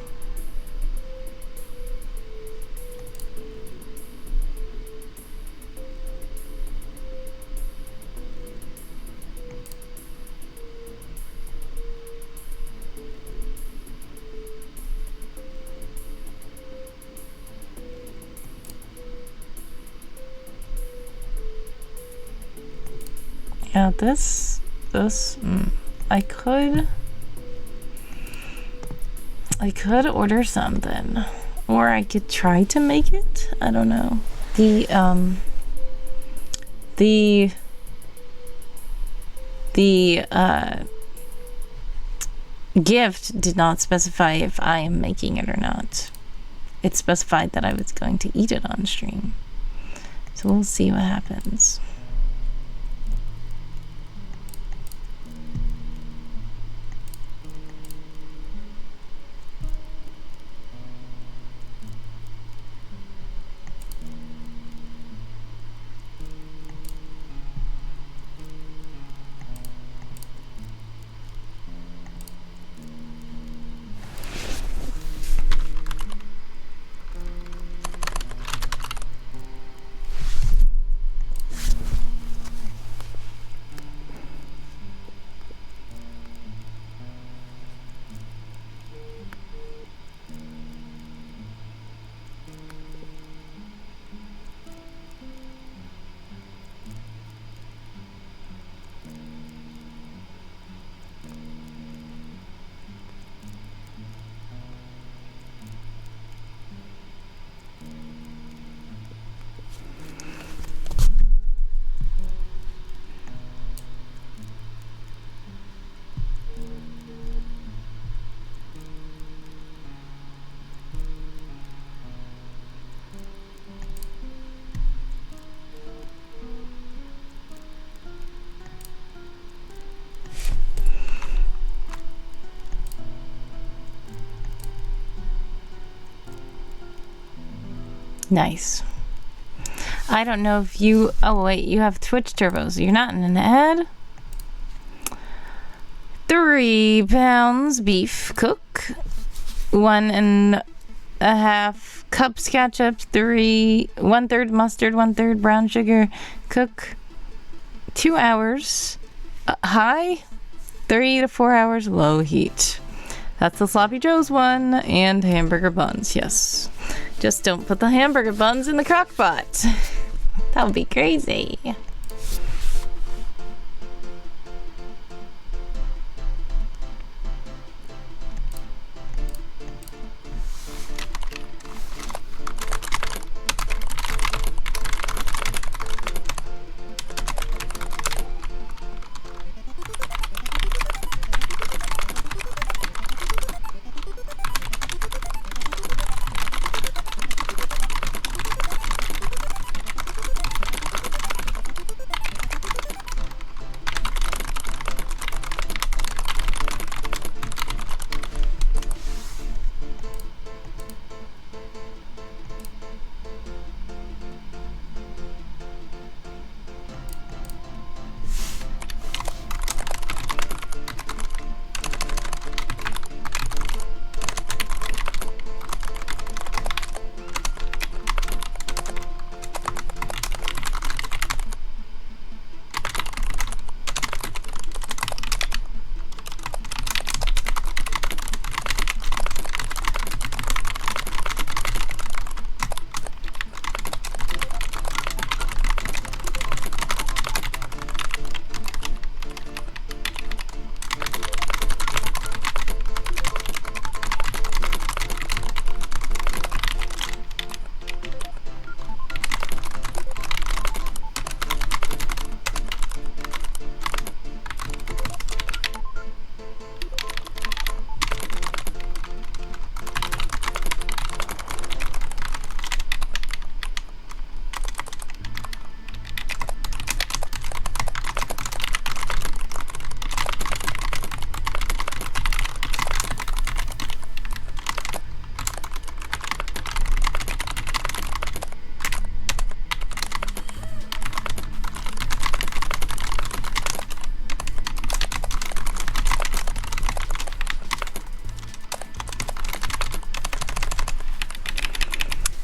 Yeah, I could order something, or I could try to make it. I don't know. The gift did not specify if I am making it or not. It specified that I was going to eat it on stream. So we'll see what happens. Nice. I don't know if you... Oh, wait. You have Twitch turbos. You're not in an ad? 3 pounds beef cook. 1.5 cups ketchup. 1/3 mustard. 1/3 brown sugar. Cook 2 hours. High. 3 to 4 hours low heat. That's the Sloppy Joe's one. And hamburger buns. Yes. Just don't put the hamburger buns in the crock pot. That would be crazy.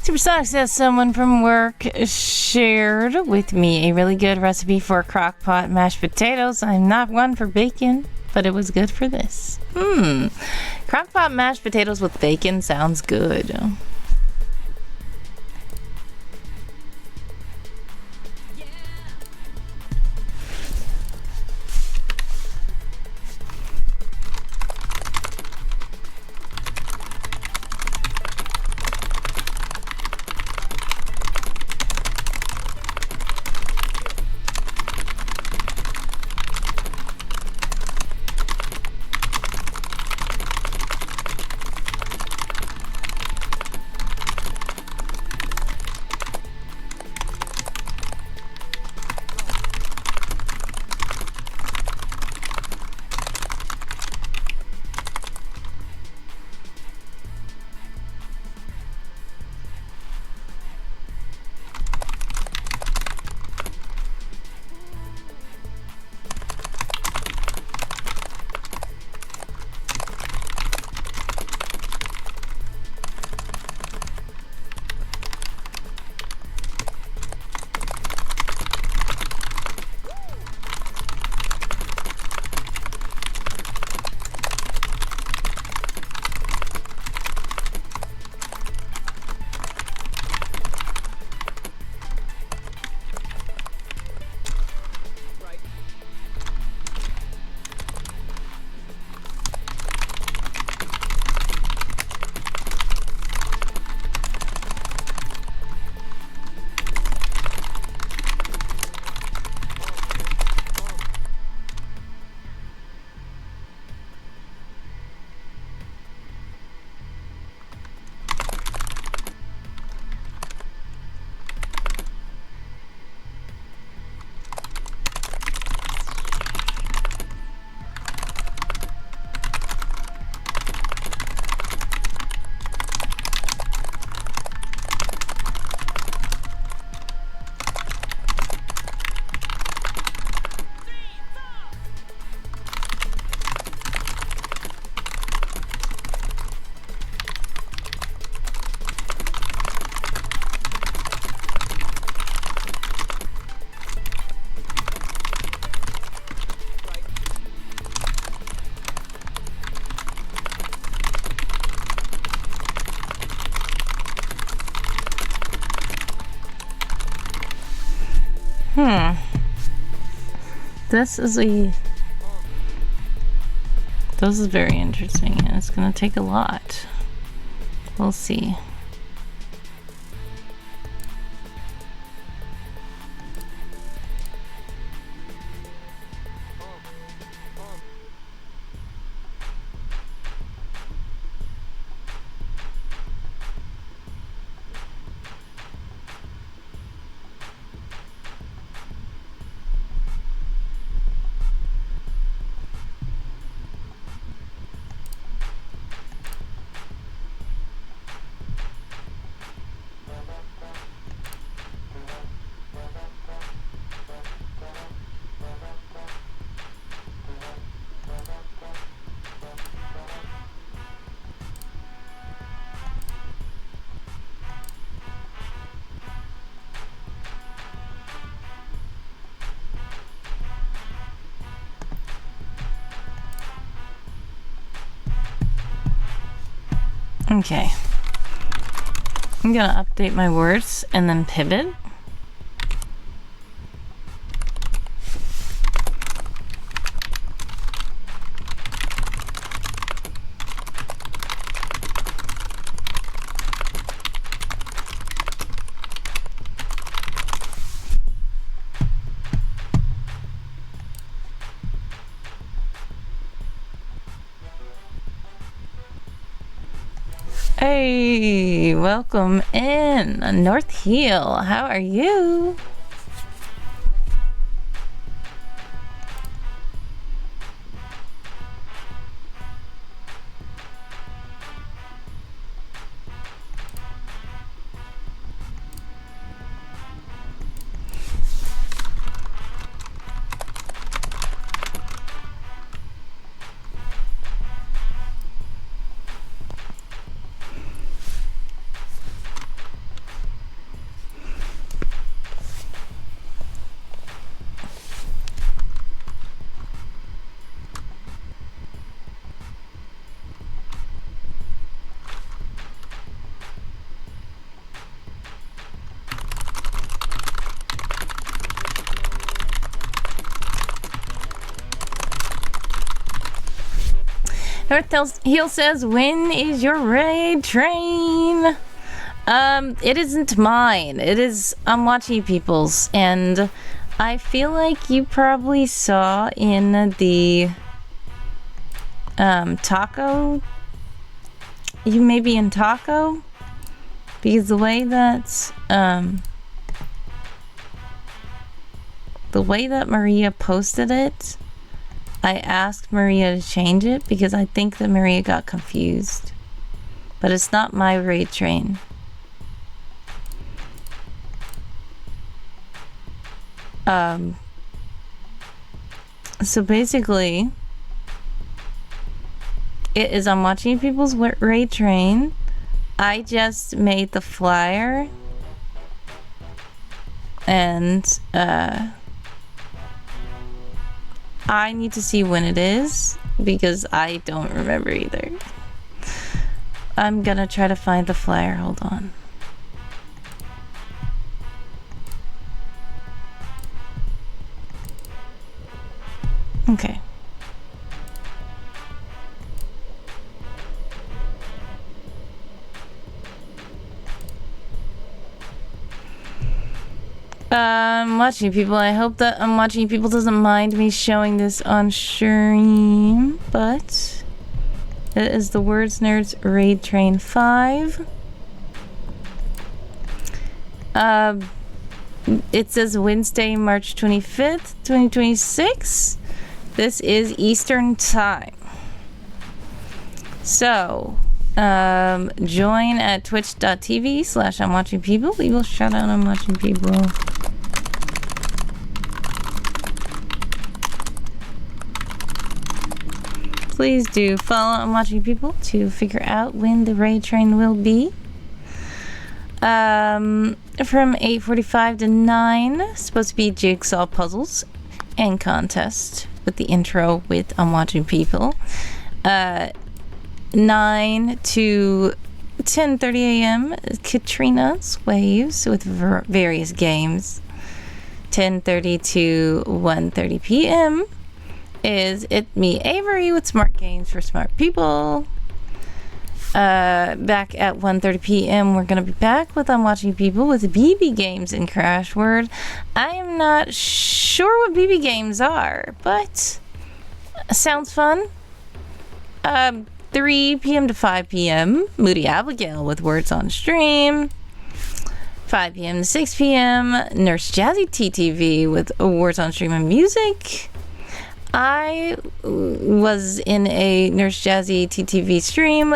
Supersonic says someone from work shared with me a really good recipe for crockpot mashed potatoes. I'm not one for bacon, but it was good for this. Crockpot mashed potatoes with bacon sounds good. This is very interesting, and it's gonna take a lot. We'll see. Okay. I'm gonna update my words and then pivot. Hey, welcome in North Heel. How are you? North Heel says, when is your raid train? It isn't mine. It is, I'm watching people's, and I feel like you probably saw in the taco. You may be in taco, because the way that Maria posted it, I asked Maria to change it because I think that Maria got confused. But it's not my raid train. So basically, it is I'm watching people's raid train. I just made the flyer. And, I need to see when it is because I don't remember either. I'm gonna try to find the flyer. Hold on. Okay. I'm watching people. I hope that I'm watching people doesn't mind me showing this on stream, but it is the Words Nerds Raid Train 5. It says Wednesday, March 25th, 2026. This is Eastern Time. So, join at twitch.tv/I'm watching people. We will shout out I'm watching people. Please do follow I'm watching people to figure out when the raid train will be. From 8:45 to 9, supposed to be jigsaw puzzles and contest with the intro with I'm watching people. 9 to 10:30 a.m. Katrina's Waves with various games. 10:30 to 1:30 p.m. is It Me Avery with Smart Games for Smart People. Back at 1:30 p.m. we're gonna be back with I'm Watching People with BB Games and Crash Word. I am not sure what BB Games are, but sounds fun. 3 p.m. to 5 p.m. Moody Abigail with Words on Stream. 5 p.m. to 6 p.m. Nurse Jazzy TTV with Words on Stream and Music. I was in a Nurse Jazzy TTV stream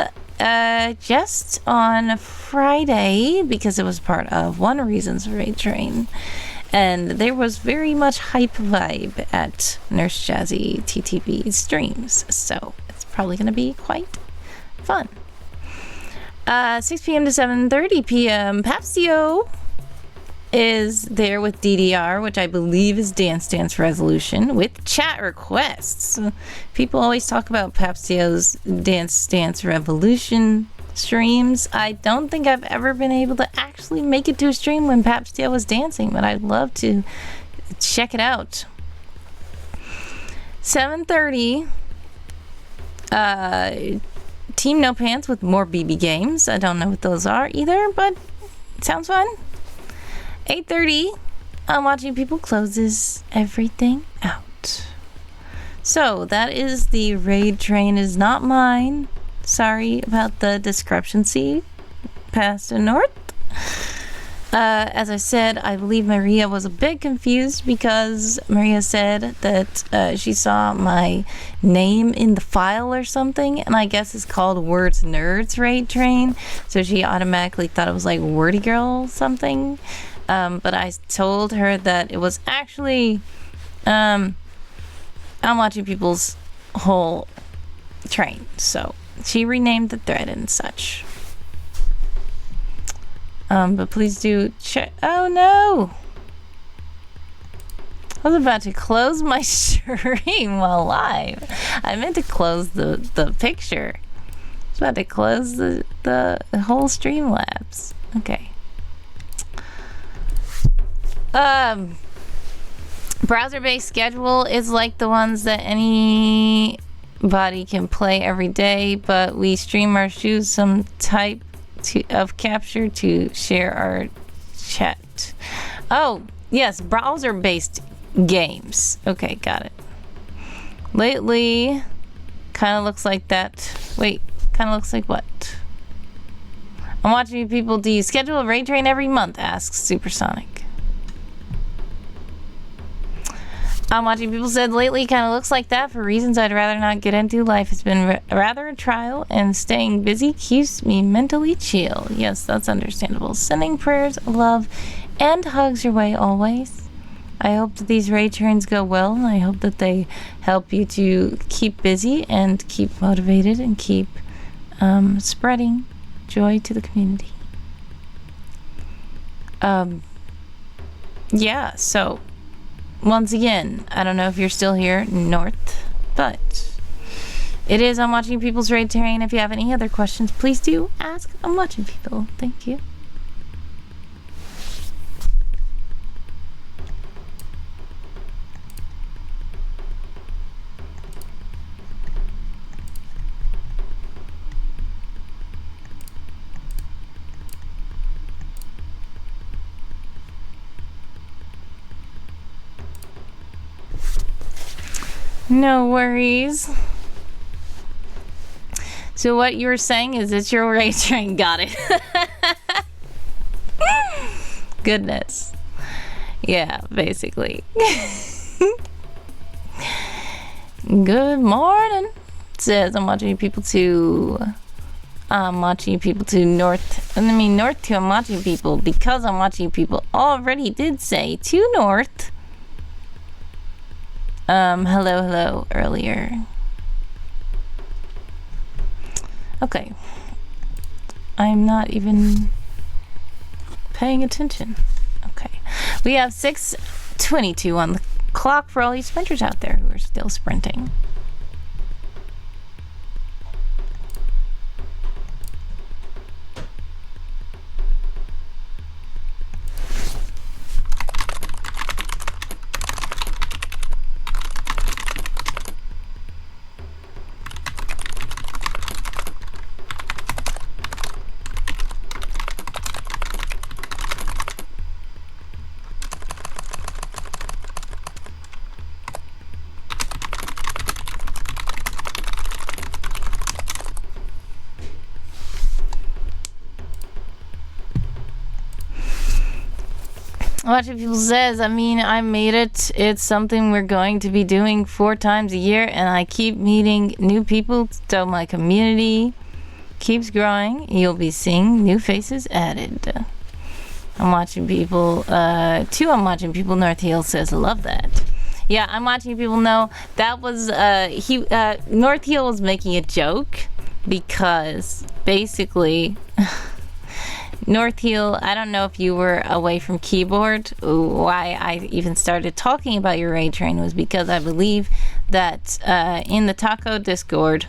just on Friday because it was part of One Reasons Raid Train, and there was very much hype vibe at Nurse Jazzy TTV streams, so it's probably going to be quite fun. 6 p.m. to 7:30 p.m. Papsio is there with DDR, which I believe is Dance Dance Resolution, with chat requests. People always talk about Papsio's Dance Dance Revolution streams. I don't think I've ever been able to actually make it to a stream when Papsio was dancing, but I'd love to check it out. 7:30, Team No Pants with more BB Games. I don't know what those are either, but it sounds fun. 8:30, I'm Watching People closes everything out. So that is the raid train is not mine. Sorry about the discrepancy, past and north. As I said, I believe Maria was a bit confused because Maria said that she saw my name in the file or something, and I guess it's called Words Nerds Raid Train, so she automatically thought it was like Wordy Girl something. But I told her that it was actually I'm Watching People's whole train, so she renamed the thread and such. But please do check. Oh no! I was about to close my stream while live. I meant to close the picture. I was about to close the whole Streamlabs. Okay. Browser-based schedule is like the ones that anybody can play every day, but we stream or choose some type of capture to share our chat. Oh, yes, browser-based games. Okay, got it. Lately, kind of looks like that. Wait, kind of looks like what? I'm Watching People. Do you schedule a raid train every month? Asks Supersonic. I'm Watching People said lately kind of looks like that for reasons I'd rather not get into. Life has been rather a trial, and staying busy keeps me mentally chill. Yes, that's understandable. Sending prayers, love, and hugs your way always. I hope that these raid trains go well, and I hope that they help you to keep busy and keep motivated and keep spreading joy to the community. Yeah, so once again, I don't know if you're still here north, but it is I'm Watching People's Raid Train. If you have any other questions, please do ask I'm Watching People. Thank you. No worries. So what you were saying is it's your raid train. Got it. Goodness. Yeah, basically. Good morning. It says I'm watching people to north to I'm watching people because I'm watching people already did say to north. Hello earlier. Okay. I'm not even paying attention. Okay. We have 6:22 on the clock for all you sprinters out there who are still sprinting. Watching People says, I mean, I made it. It's something we're going to be doing 4 times a year, and I keep meeting new people, so my community keeps growing. You'll be seeing new faces added. I'm watching people, I'm watching people. North Hill says, love that. Yeah, I'm watching people know that was, North Hill was making a joke because basically, North Hill, I don't know if you were away from keyboard. Why I even started talking about your raid train was because I believe that in the Taco Discord,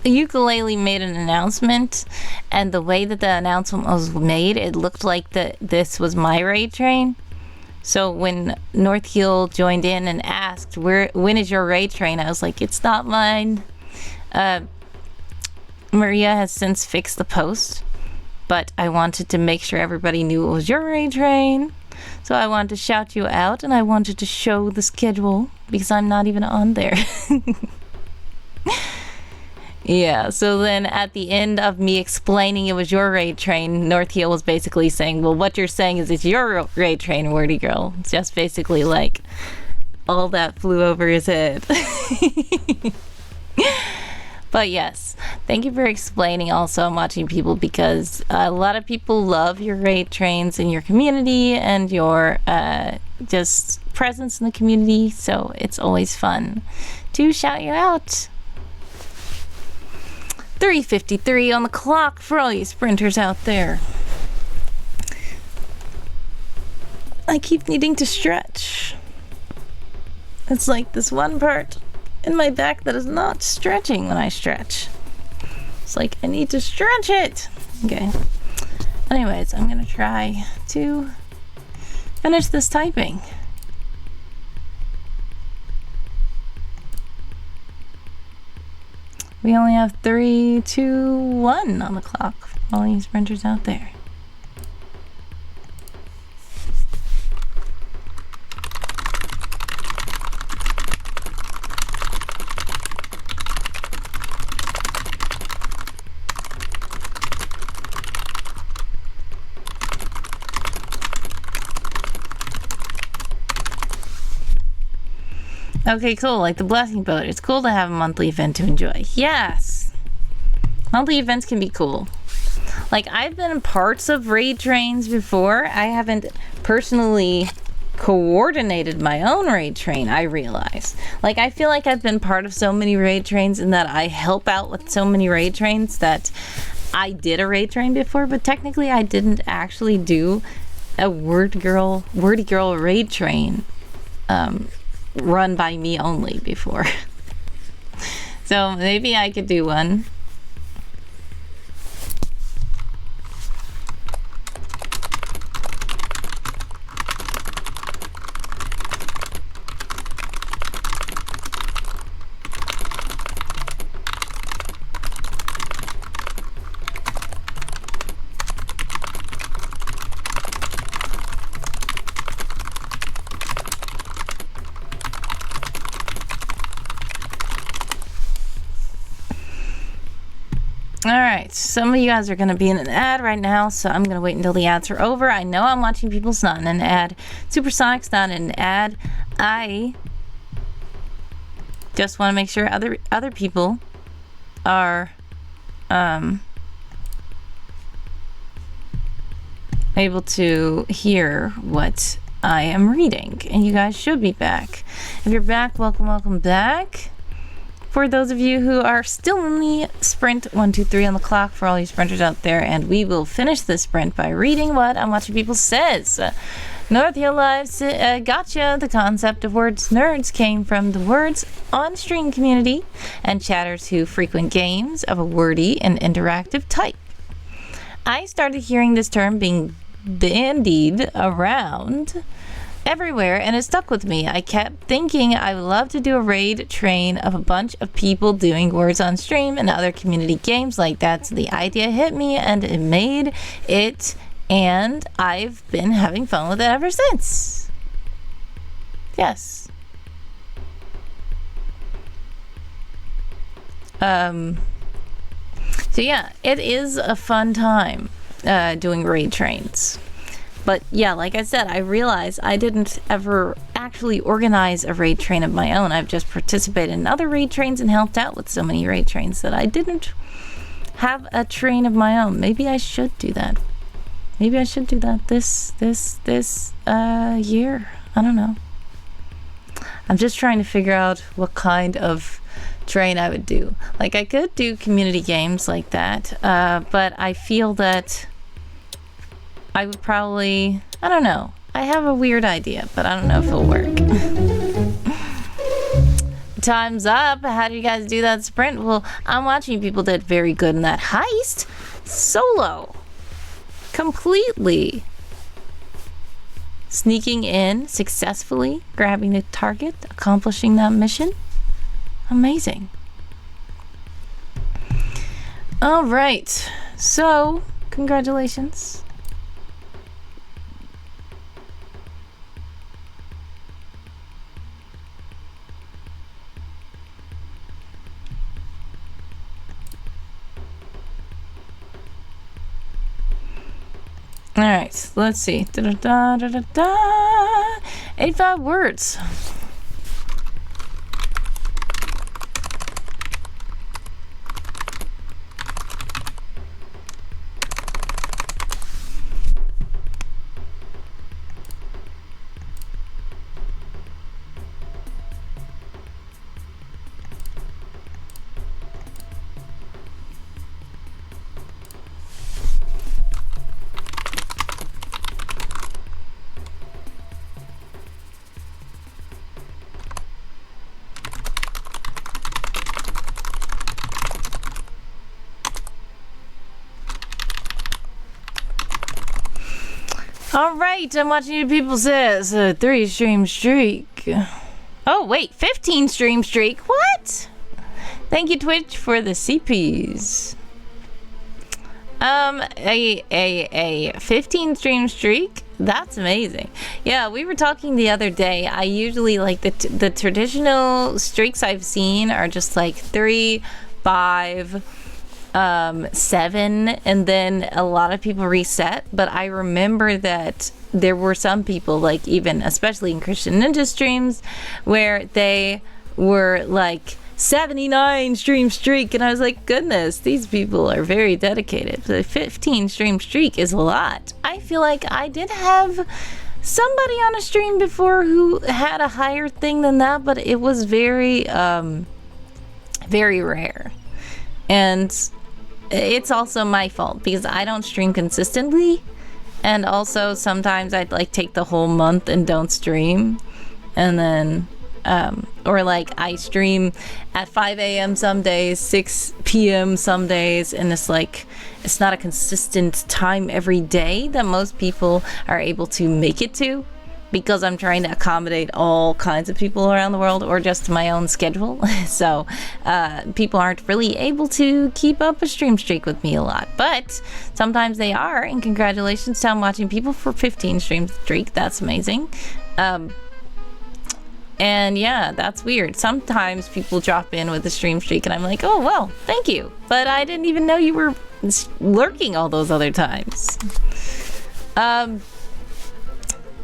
Ukulele made an announcement, and the way that the announcement was made, it looked like that this was my raid train. So when North Hill joined in and asked, when is your raid train? I was like, it's not mine. Maria has since fixed the post, but I wanted to make sure everybody knew it was your raid train. So I wanted to shout you out, and I wanted to show the schedule because I'm not even on there. Yeah, so then at the end of me explaining it was your raid train, North Hill was basically saying, well, what you're saying is it's your raid train, Wordy Girl. It's just basically like all that flew over his head. But yes, thank you for explaining. Also, I'm watching people because a lot of people love your raid trains in your community and your just presence in the community, so it's always fun to shout you out. 3:53 on the clock for all you sprinters out there. I keep needing to stretch. It's like this one part in my back that is not stretching when I stretch. It's like I need to stretch it. Okay. Anyways, I'm gonna try to finish this typing. We only have 3, 2, 1 on the clock for all you sprinters out there. Okay, cool. Like the blessing boat. It's cool to have a monthly event to enjoy. Yes. Monthly events can be cool. Like, I've been in parts of raid trains before. I haven't personally coordinated my own raid train, I realize. Like, I feel like I've been part of so many raid trains and that I help out with so many raid trains that I did a raid train before, but technically I didn't actually do a Wordy Girl raid train run by me only before. So maybe I could do one. Alright, some of you guys are going to be in an ad right now, so I'm going to wait until the ads are over. I know I'm watching people's not in an ad. Supersonic's not in an ad. I just want to make sure other people are able to hear what I am reading. And you guys should be back. If you're back, welcome back. For those of you who are still in the sprint, 1, 2, 3 on the clock for all you sprinters out there, and we will finish this sprint by reading what I'm Watching People says. North Hill Lives gotcha. The concept of words nerds came from the words on stream community and chatters who frequent games of a wordy and interactive type. I started hearing this term being bandied around everywhere, and it stuck with me. I kept thinking I would love to do a raid train of a bunch of people doing words on stream and other community games like that. So the idea hit me and it made it, and I've been having fun with it ever since. Yes. So yeah, it is a fun time doing raid trains. But yeah, like I said, I realized I didn't ever actually organize a raid train of my own. I've just participated in other raid trains and helped out with so many raid trains that I didn't have a train of my own. Maybe I should do that. Maybe I should do that this year. I don't know. I'm just trying to figure out what kind of train I would do. Like, I could do community games like that, but I feel that I would probably, I don't know. I have a weird idea, but I don't know if it'll work. Time's up. How do you guys do that sprint? Well, I'm watching people did very good in that heist. Solo. Completely. Sneaking in successfully, grabbing the target, accomplishing that mission. Amazing. All right. So, congratulations. All right, let's see. 85 words. All right, I'm watching you people says 3 stream streak. Oh wait, 15 stream streak. What? Thank you Twitch for the CPs. A 15 stream streak. That's amazing. Yeah, we were talking the other day. I usually like the traditional streaks I've seen are just like 3, 5. 7, and then a lot of people reset. But I remember that there were some people, like even especially in Christian Ninja streams, where they were like 79 stream streak, and I was like, goodness, these people are very dedicated. The 15 stream streak is a lot. I feel like I did have somebody on a stream before who had a higher thing than that, but it was very very rare. And it's also my fault because I don't stream consistently, and also sometimes I'd like take the whole month and don't stream, and then or like I stream at 5 a.m. some days, 6 p.m. some days, and it's like it's not a consistent time every day that most people are able to make it to, because I'm trying to accommodate all kinds of people around the world, or just my own schedule. So people aren't really able to keep up a stream streak with me a lot, but sometimes they are, and congratulations to I'm watching people for 15 stream streak. That's amazing. And yeah, that's weird. Sometimes people drop in with a stream streak and I'm like, oh well, thank you, but I didn't even know you were lurking all those other times.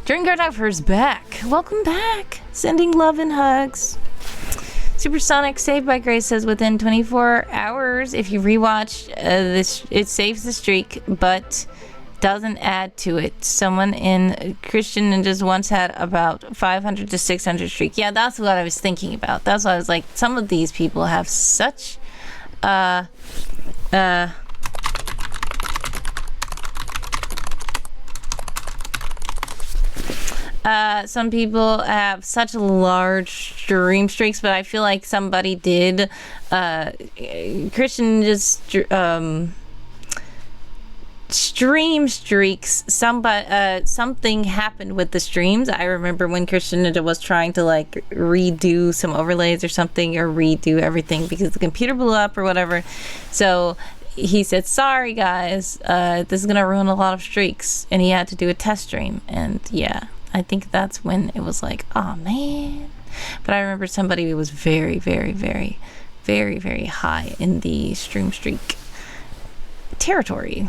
Drinkartoffers back. Welcome back. Sending love and hugs. Supersonic Saved by Grace says within 24 hours, if you rewatch this, it saves the streak, but doesn't add to it. Someone in Christian Ninjas once had about 500 to 600 streak. Yeah, that's what I was thinking about. That's why I was like, some of these people have such some people have such large stream streaks, but I feel like somebody did Christian just stream streaks. Something happened with the streams. I remember when Christian Ninja was trying to like redo some overlays or something, or redo everything because the computer blew up or whatever. So he said, sorry guys, this is gonna ruin a lot of streaks, and he had to do a test stream. And yeah, I think that's when it was like, oh man. But I remember somebody who was very, very, very very, very high in the stream streak territory.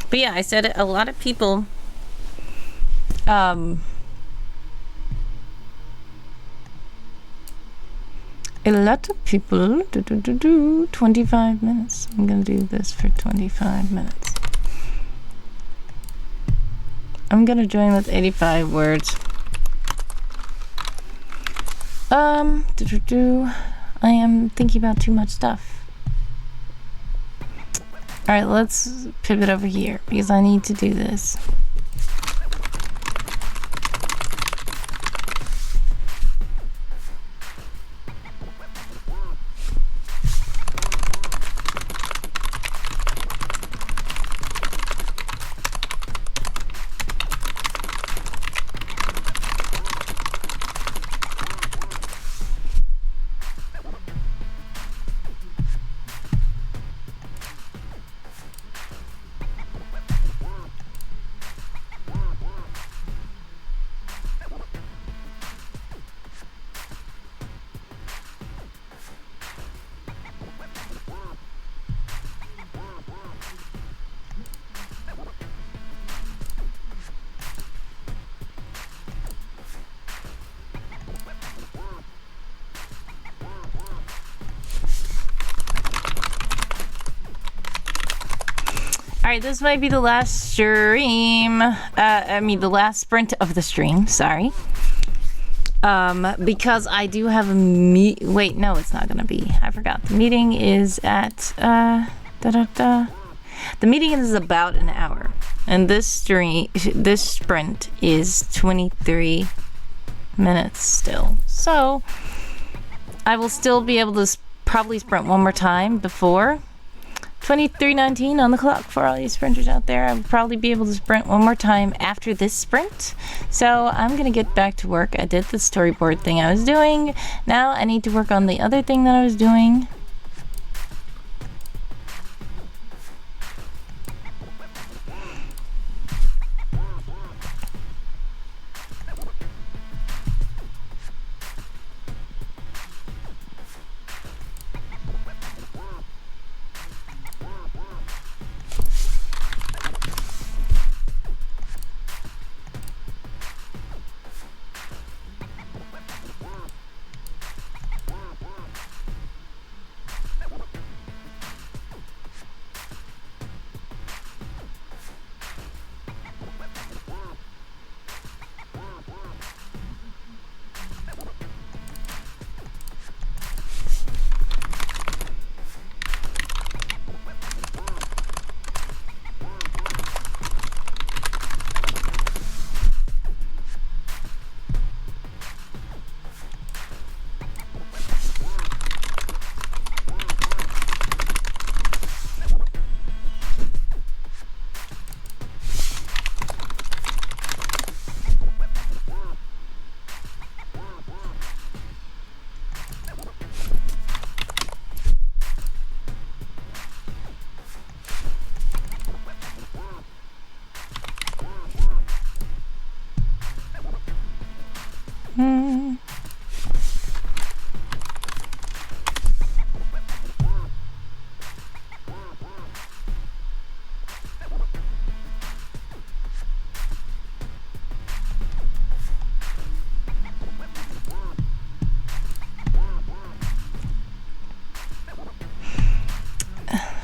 But yeah, I said a lot of people a lot of people 25 minutes. I'm gonna do this for 25 minutes. I'm gonna join with 85 words. I am thinking about too much stuff. Alright, let's pivot over here because I need to do this. Alright, this might be the last stream. The last sprint of the stream, sorry. Because I do have a wait, no, it's not gonna be. I forgot. The meeting is at, The meeting is about an hour. And this sprint is 23 minutes still. So, I will still be able to probably sprint one more time before 23:19 on the clock for all you sprinters out there. I will probably be able to sprint one more time after this sprint. So I'm gonna get back to work. I did the storyboard thing I was doing. Now I need to work on the other thing that I was doing.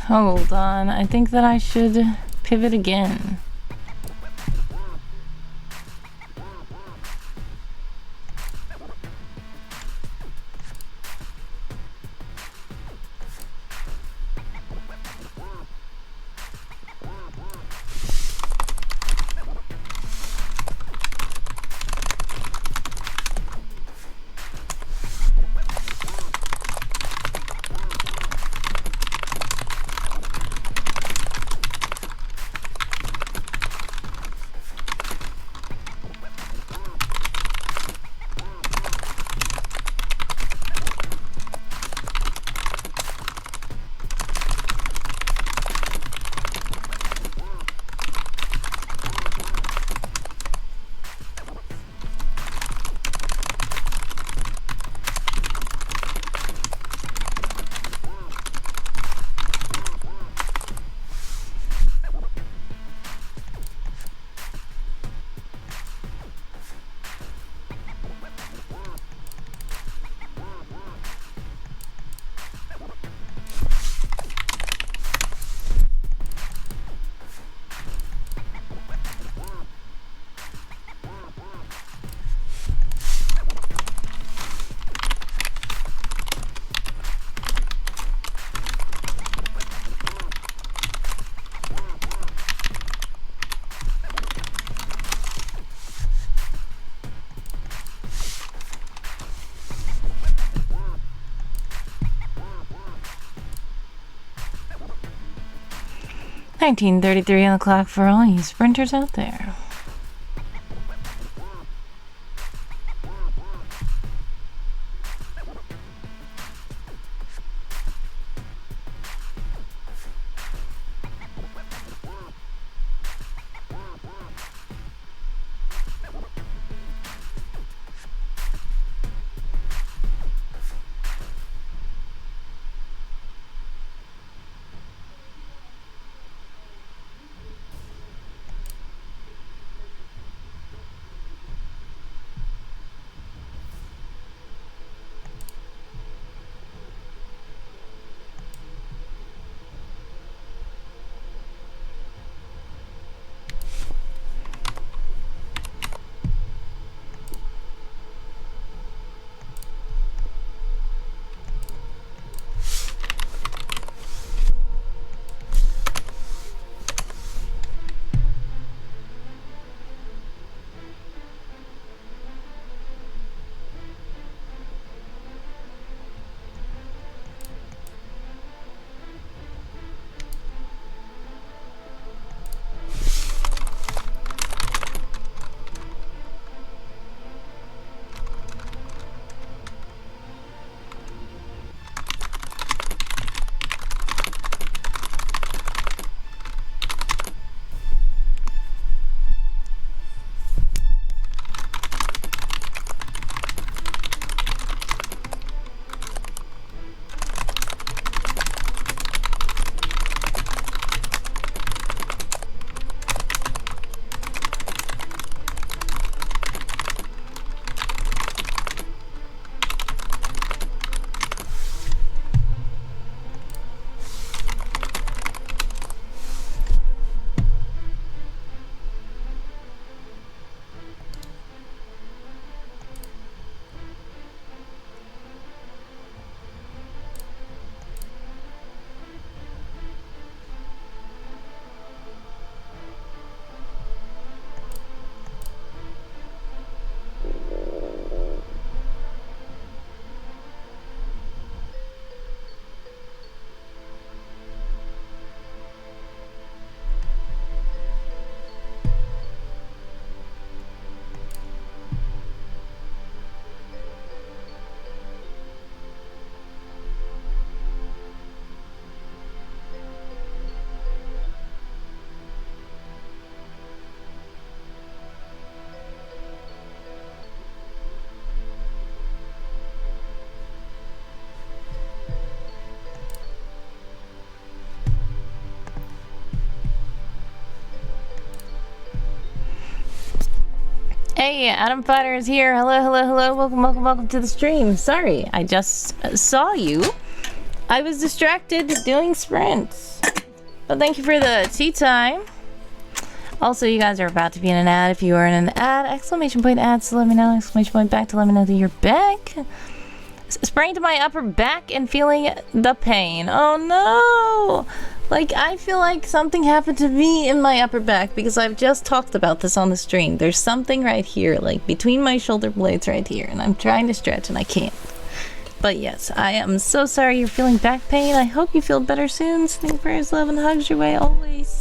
Hold on, I think that I should pivot again. 19:33 on the clock for all you sprinters out there. Hey, Adam Fighter is here. Hello, hello, hello. Welcome, welcome, welcome to the stream. Sorry, I just saw you. I was distracted doing sprints. But thank you for the tea time. Also, you guys are about to be in an ad. If you are in an ad, exclamation point ads to let me know. Exclamation point back to let me know that you're back. Sprained my upper back and feeling the pain. Oh no! Like, I feel like something happened to me in my upper back because I've just talked about this on the stream. There's something right here, like between my shoulder blades right here, and I'm trying to stretch and I can't. But yes, I am so sorry you're feeling back pain. I hope you feel better soon. Sending prayers, love, and hugs your way always.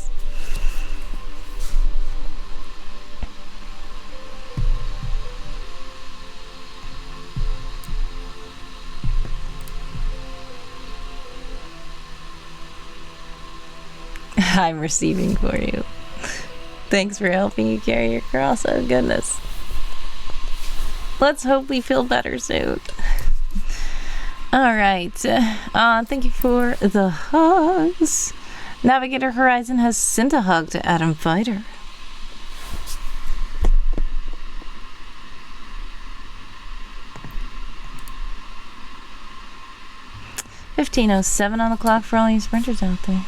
I'm receiving for you. Thanks for helping you carry your cross. Oh goodness. Let's hope we feel better soon. Alright. Thank you for the hugs. Navigator Horizon has sent a hug to Adam Fighter. $15:07 on the clock for all you sprinters out there.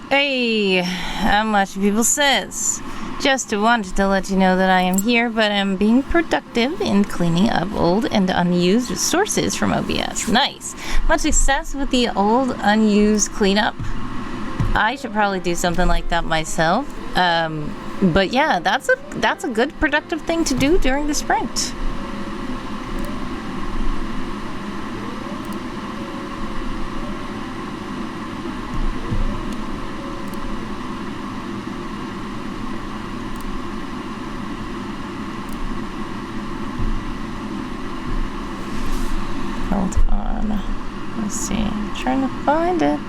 Hey, how much people says? Just wanted to let you know that I am here, but I'm being productive in cleaning up old and unused sources from OBS. Nice. Much success with the old unused cleanup. I should probably do something like that myself. But yeah, that's a good productive thing to do during the sprint. Hold on. Let's see. I'm trying to find it.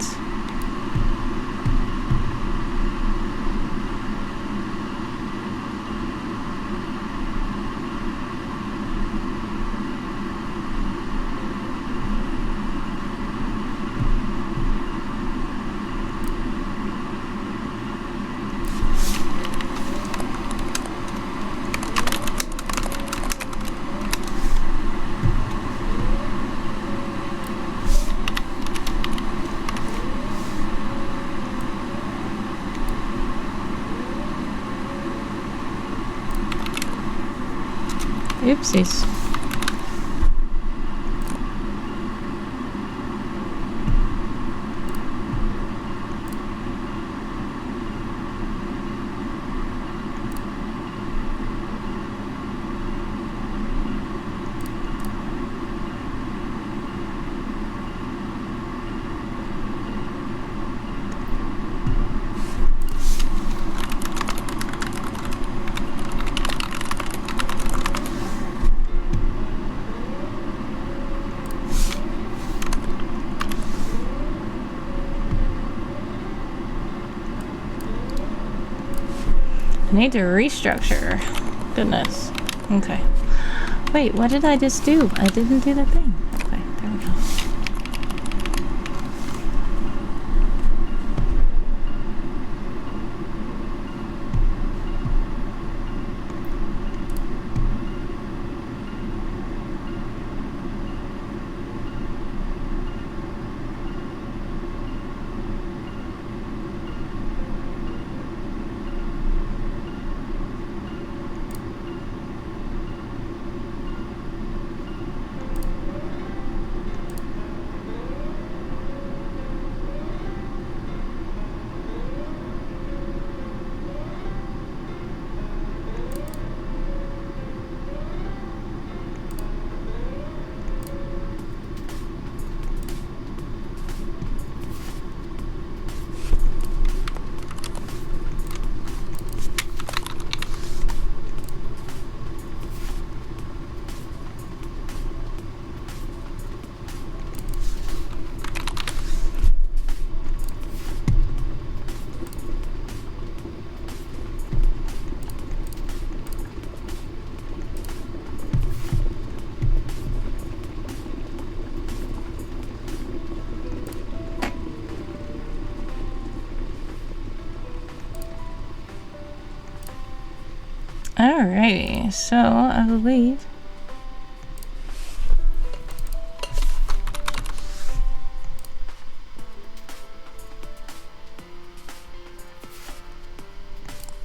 Oopsies. I need to restructure. Goodness. Okay. Wait, what did I just do? I didn't do the thing. Okay, there we go. Alrighty, so I believe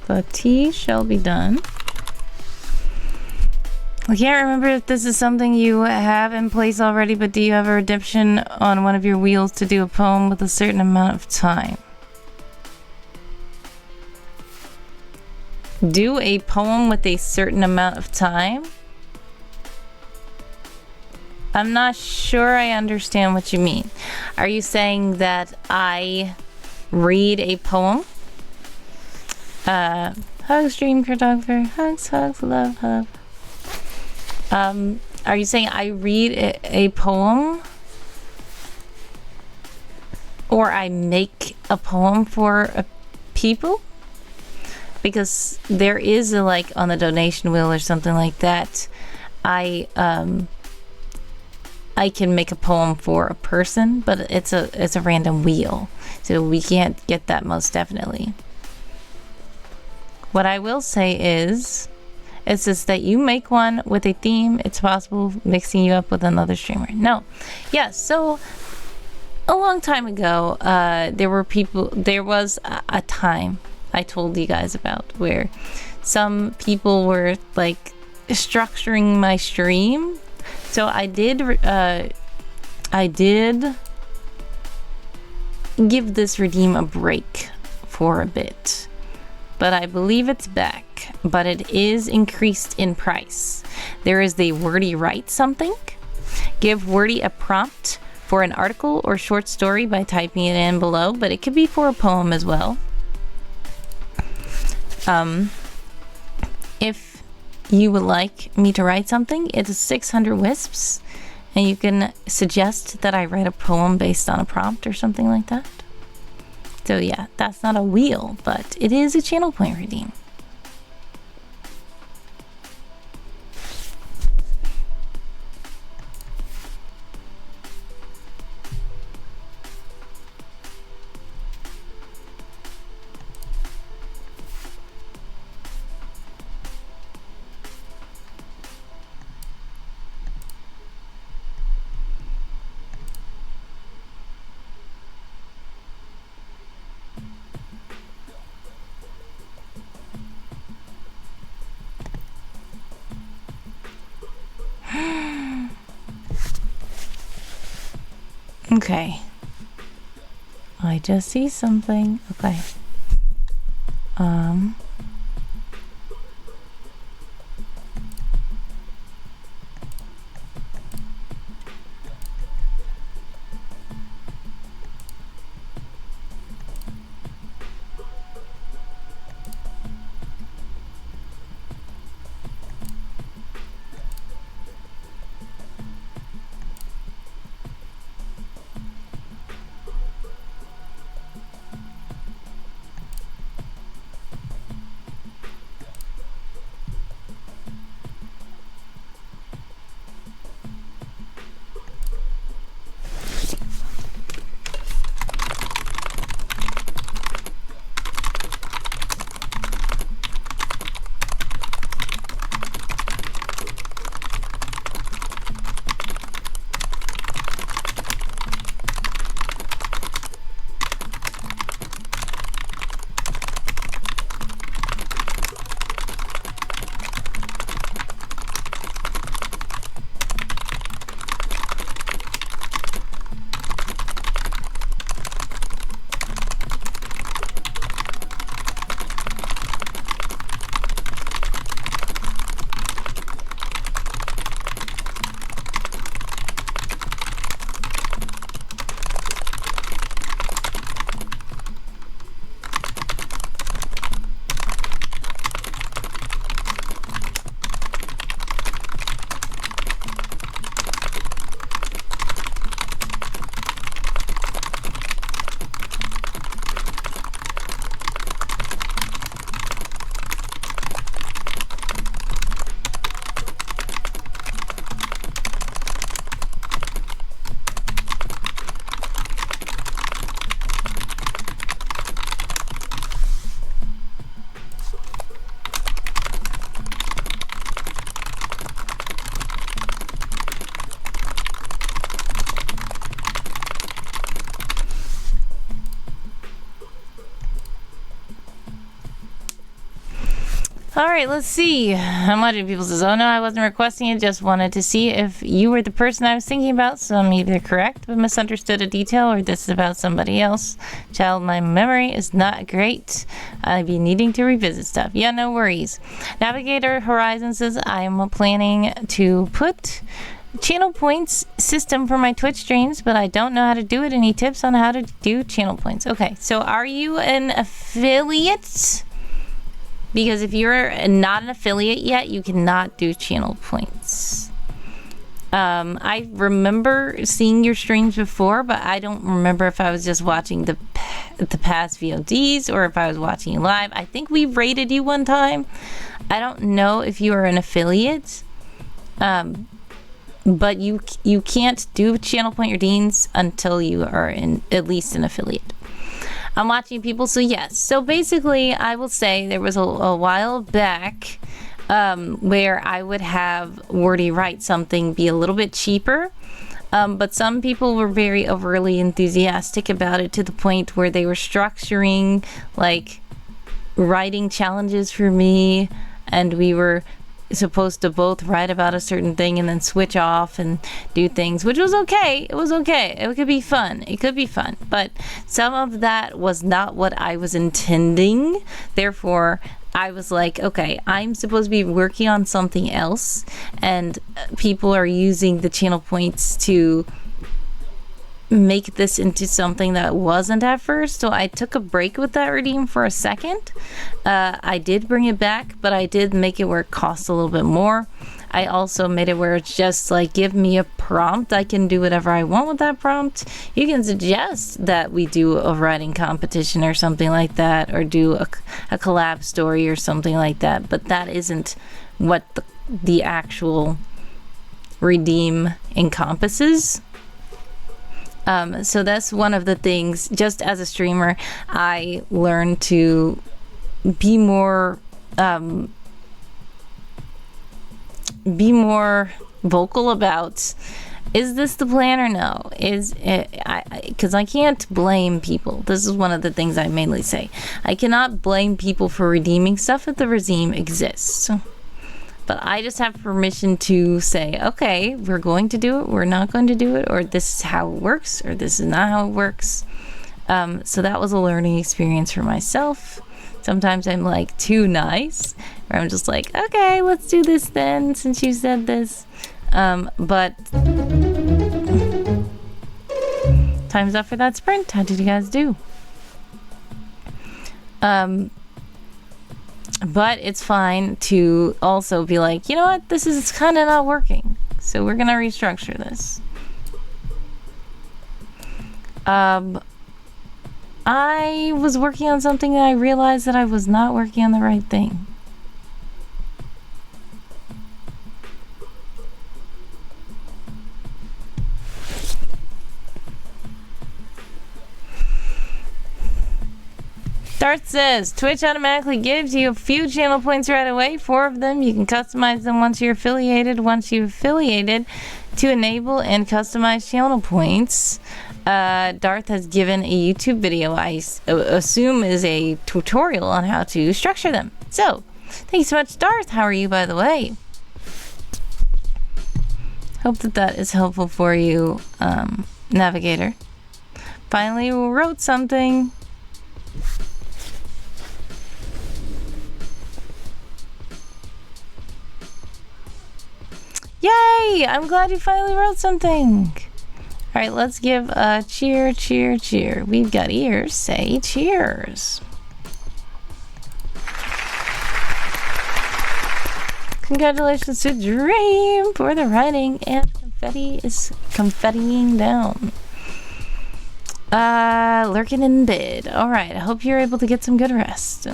the tea shall be done. I can't remember if this is something you have in place already, but do you have a redemption on one of your wheels to do a poem with a certain amount of time? Do a poem with a certain amount of time? I'm not sure I understand what you mean. Are you saying that I read a poem? Hugs, dream cartographer. Hugs, hugs, love, hug. Are you saying I read a poem? Or I make a poem for people? Because there is a, like, on the donation wheel or something like that, I can make a poem for a person, but it's a random wheel, so we can't get that most definitely. What I will say is, it's just that you make one with a theme. It's possible mixing you up with another streamer. No, yeah. So a long time ago, there was a time I told you guys about where some people were like structuring my stream. So I did give this redeem a break for a bit, but I believe it's back, but it is increased in price. There is the Wordy Write Something. Give Wordy a prompt for an article or short story by typing it in below, but it could be for a poem as well. If you would like me to write something, it's 600 wisps, and you can suggest that I write a poem based on a prompt or something like that. So yeah, that's not a wheel, but it is a channel point redeem. Okay. I just see something. Okay. All right, let's see. How much of people says, oh no, I wasn't requesting it, just wanted to see if you were the person I was thinking about, so I'm either correct but misunderstood a detail or this is about somebody else. Child, my memory is not great. I'd be needing to revisit stuff. Yeah, no worries. Navigator Horizon says, I'm planning to put channel points system for my Twitch streams, but I don't know how to do it. Any tips on how to do channel points? Okay, so are you an affiliate? Because if you're not an affiliate yet, you cannot do channel points. I remember seeing your streams before, but I don't remember if I was just watching the past VODs or if I was watching you live. I think we rated you one time. I don't know if you are an affiliate, but you can't do channel point redeems until you are at least an affiliate. I'm watching people, so yes. So basically, I will say there was a while back where I would have Wordy write something be a little bit cheaper, but some people were very overly enthusiastic about it to the point where they were structuring, like, writing challenges for me, and we were supposed to both write about a certain thing and then switch off and do things, which was okay. It was okay. It could be fun. It could be fun. But some of that was not what I was intending. Therefore, I was like, okay, I'm supposed to be working on something else, and people are using the channel points to make this into something that wasn't at first. So I took a break with that redeem for a second. I did bring it back, but I did make it where it costs a little bit more. I also made it where it's just like, give me a prompt. I can do whatever I want with that prompt. You can suggest that we do a writing competition or something like that, or do a collab story or something like that. But that isn't what the actual redeem encompasses. So that's one of the things, just as a streamer, I learned to be more vocal about, is this the plan or no? Because I can't blame people. This is one of the things I mainly say. I cannot blame people for redeeming stuff if the regime exists. But I just have permission to say, okay, we're going to do it, we're not going to do it, or this is how it works, or this is not how it works. So that was a learning experience for myself. Sometimes I'm like too nice, or I'm just like, okay, let's do this then, since you said this. But time's up for that sprint. How did you guys do? But it's fine to also be like, you know what, this is kind of not working, so we're gonna restructure this. I was working on something and I realized that I was not working on the right thing. Darth says, Twitch automatically gives you a few channel points right away. 4 of them. You can customize them once you're affiliated. Once you've affiliated, to enable and customize channel points. Darth has given a YouTube video, I assume is a tutorial on how to structure them. So, thank you so much, Darth. How are you, by the way? Hope that is helpful for you, Navigator. Finally wrote something. Yay! I'm glad you finally wrote something. All right, let's give a cheer, cheer, cheer. We've got ears. Say cheers. Congratulations to Dream for the writing, and confetti is confettiing down. Lurking in bed. All right, I hope you're able to get some good rest.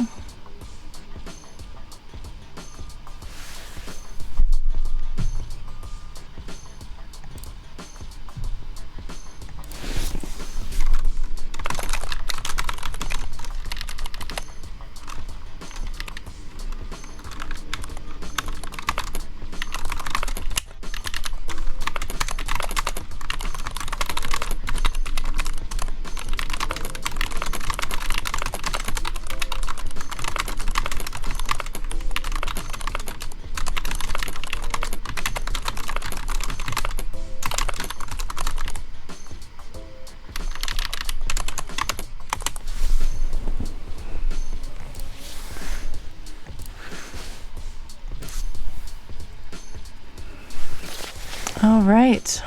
All right.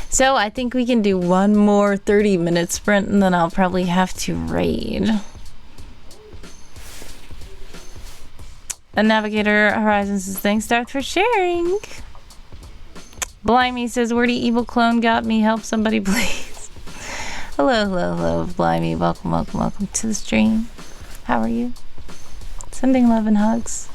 So I think we can do one more 30-minute sprint and then I'll probably have to raid. A Navigator Horizon says, thanks, Darth, for sharing. Blimey says, wordy evil clone got me. Help somebody, please. Hello, Blimey. Welcome to the stream. How are you? Sending love and hugs.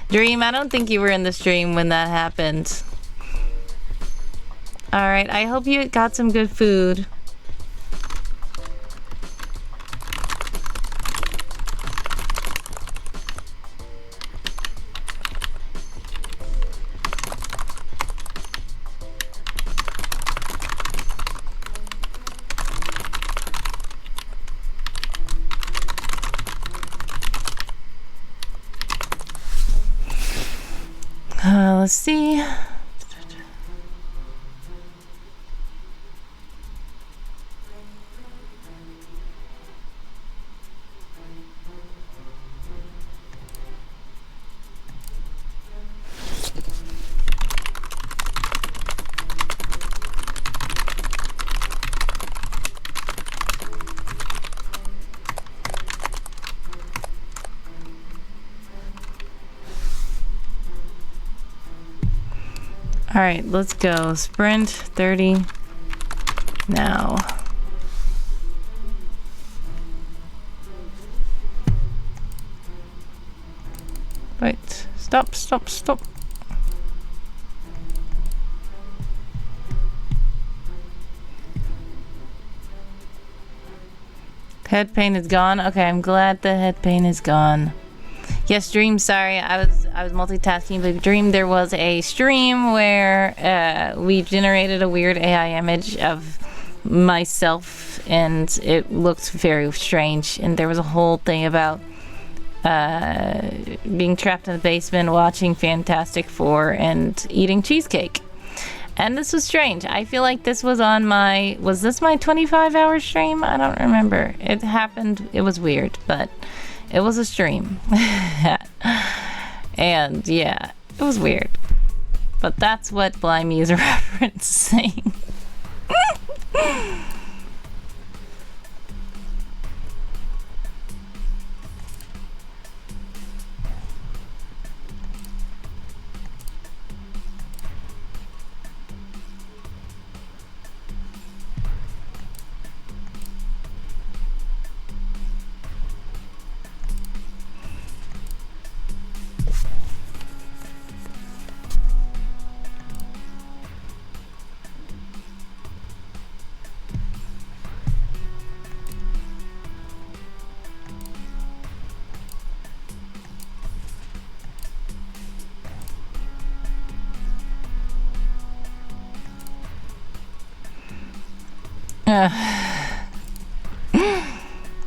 Dream, I don't think you were in the stream when that happened. Alright, I hope you got some good food. Let's see. All right, let's go. Sprint 30 now. Wait, stop. Head pain is gone. Okay, I'm glad the head pain is gone. Yes, Dream, sorry, I was multitasking, but Dream, there was a stream where we generated a weird AI image of myself and it looked very strange, and there was a whole thing about being trapped in the basement watching Fantastic Four and eating cheesecake. And this was strange. I feel like this was on my... Was this my 25-hour stream? I don't remember. It happened. It was weird, but it was a stream. And yeah, it was weird. But that's what Blimey is referencing.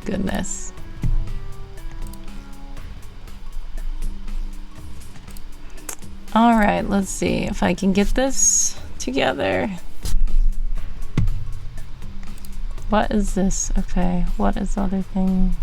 Goodness. All right, let's see if I can get this together. What is this? Okay, what is the other thing?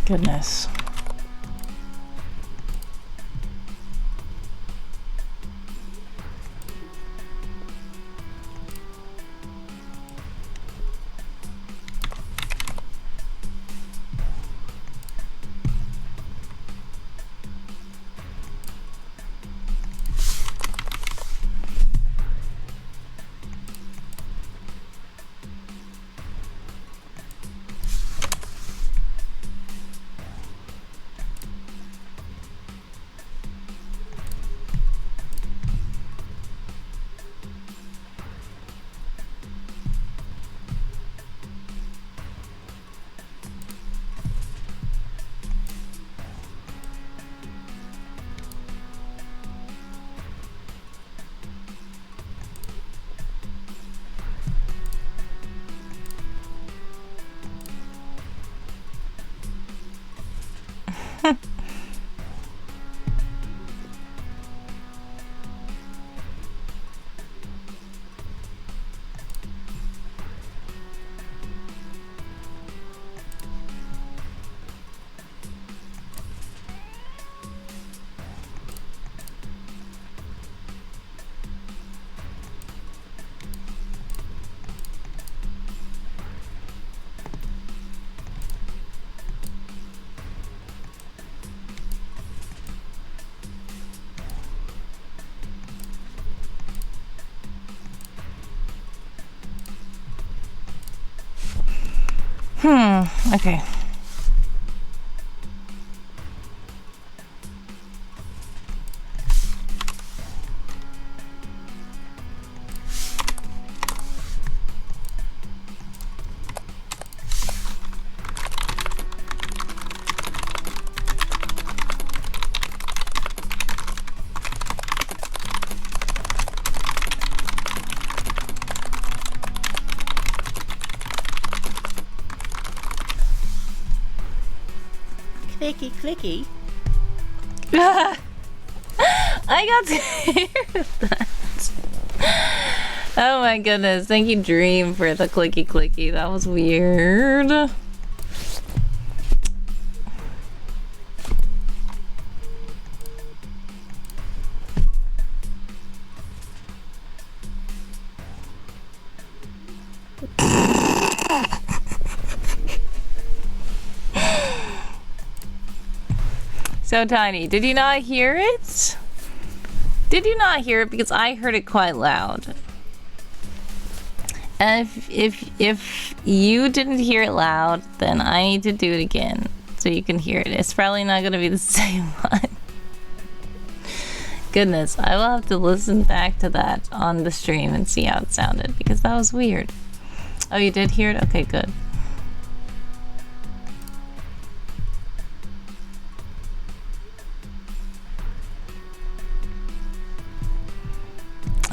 Goodness. Okay. Clicky, clicky. I got to hear that. Oh my goodness. Thank you, Dream, for the clicky clicky. That was weird. So Tiny, did you not hear it? Did you not hear it? Because I heard it quite loud. And if you didn't hear it loud, then I need to do it again so you can hear it. It's probably not going to be the same one. Goodness, I will have to listen back to that on the stream and see how it sounded, because that was weird. Oh, you did hear it? Okay, good.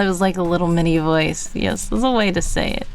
It was like a little mini voice. Yes, there's a way to say it.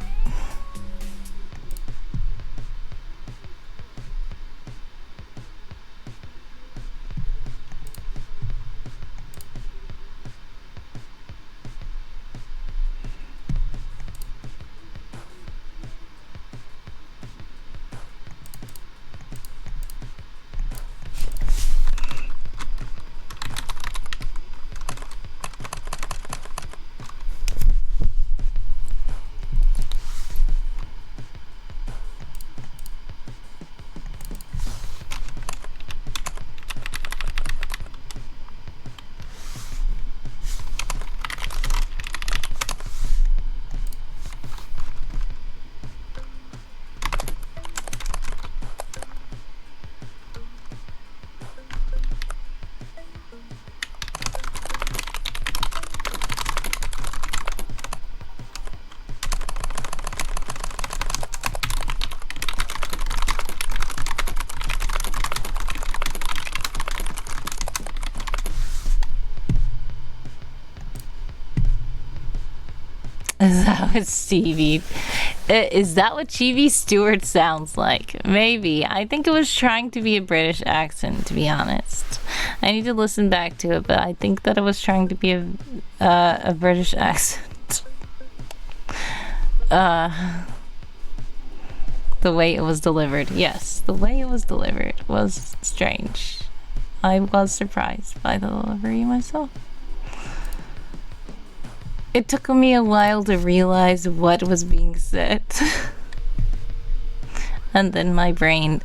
Is that what Stevie... Is that what Chibi Stewart sounds like? Maybe. I think it was trying to be a British accent, to be honest. I need to listen back to it, but I think that it was trying to be a British accent. The way it was delivered. Yes, the way it was delivered was strange. I was surprised by the delivery myself. It took me a while to realize what was being said. And then my brain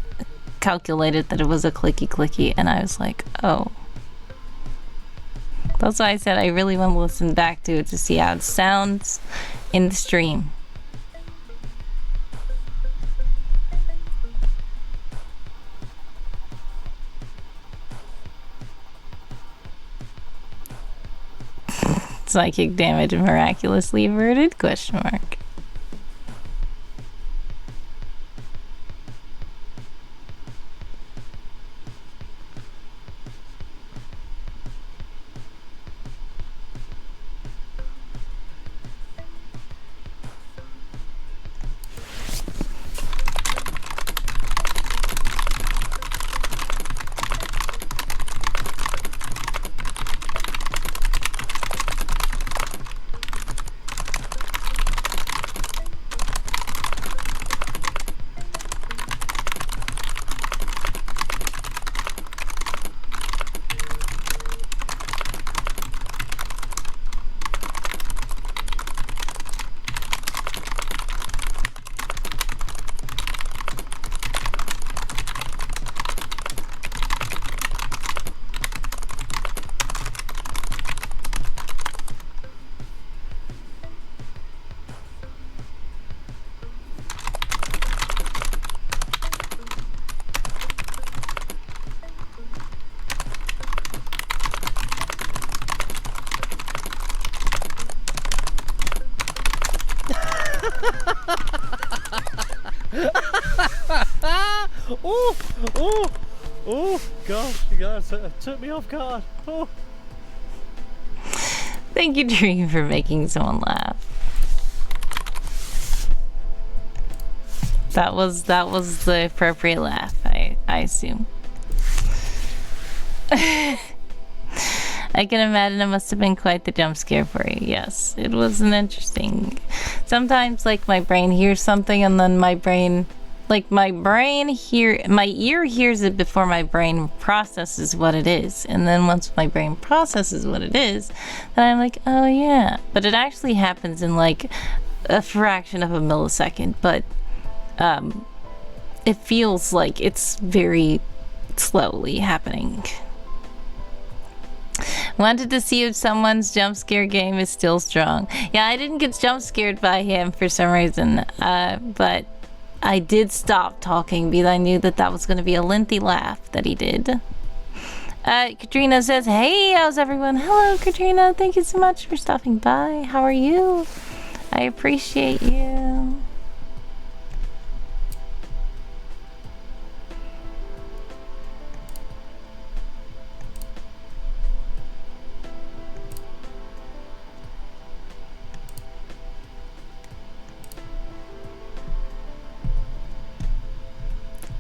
calculated that it was a clicky, and I was like, oh. That's why I said I really want to listen back to it to see how it sounds in the stream. Psychic damage miraculously averted? Question mark. Oh, gosh, you guys took me off guard. Oh. Thank you, Dream, for making someone laugh. That was the appropriate laugh, I assume. I can imagine it must have been quite the jump scare for you. Yes, it was an interesting. Sometimes, like, my brain hears something and then my ear hears it before my brain processes what it is. And then once my brain processes what it is, then I'm like, oh yeah. But it actually happens in like a fraction of a millisecond, but it feels like it's very slowly happening. Wanted to see if someone's jump scare game is still strong. Yeah, I didn't get jump scared by him for some reason, but I did stop talking because I knew that was going to be a lengthy laugh that he did. Katrina says, hey, how's everyone? Hello, Katrina. Thank you so much for stopping by. How are you? I appreciate you.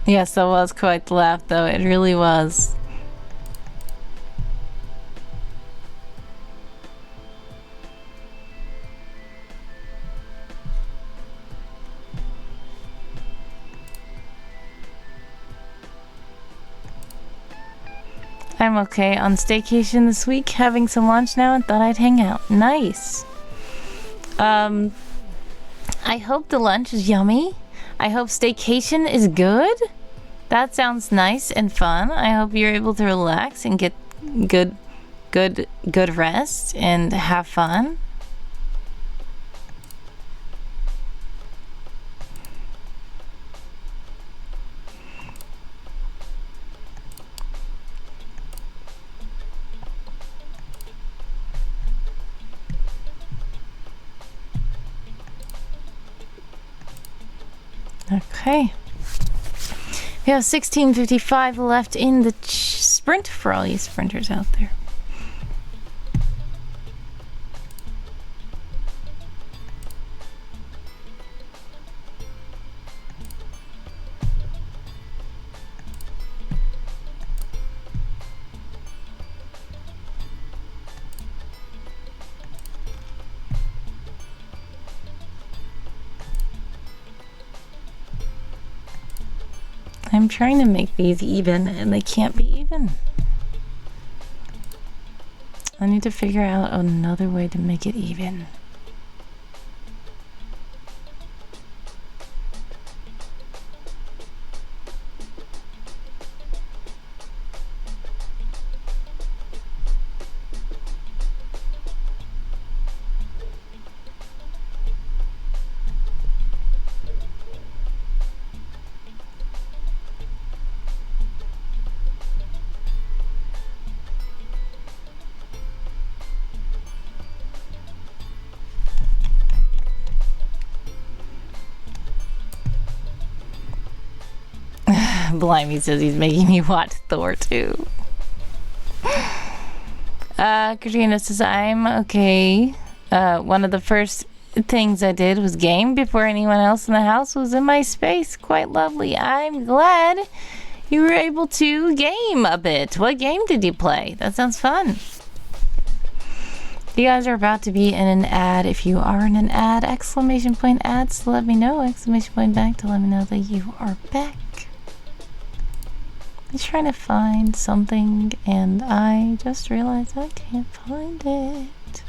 Yes, that was quite the laugh, though. It really was. I'm okay. On staycation this week, having some lunch now, and thought I'd hang out. Nice. I hope the lunch is yummy. I hope staycation is good. That sounds nice and fun. I hope you're able to relax and get good rest and have fun. Okay. We have 16:55 left in the sprint for all you sprinters out there. I'm trying to make these even, and they can't be even. I need to figure out another way to make it even. Blimey says he's making me watch Thor too. Katrina says I'm okay. One of the first things I did was game before anyone else in the house was in my space. Quite lovely. I'm glad you were able to game a bit. What game did you play? That sounds fun. You guys are about to be in an ad. If you are in an ad, exclamation point ads to let me know. Exclamation point back to let me know that you are back. I'm trying to find something and I just realized I can't find it.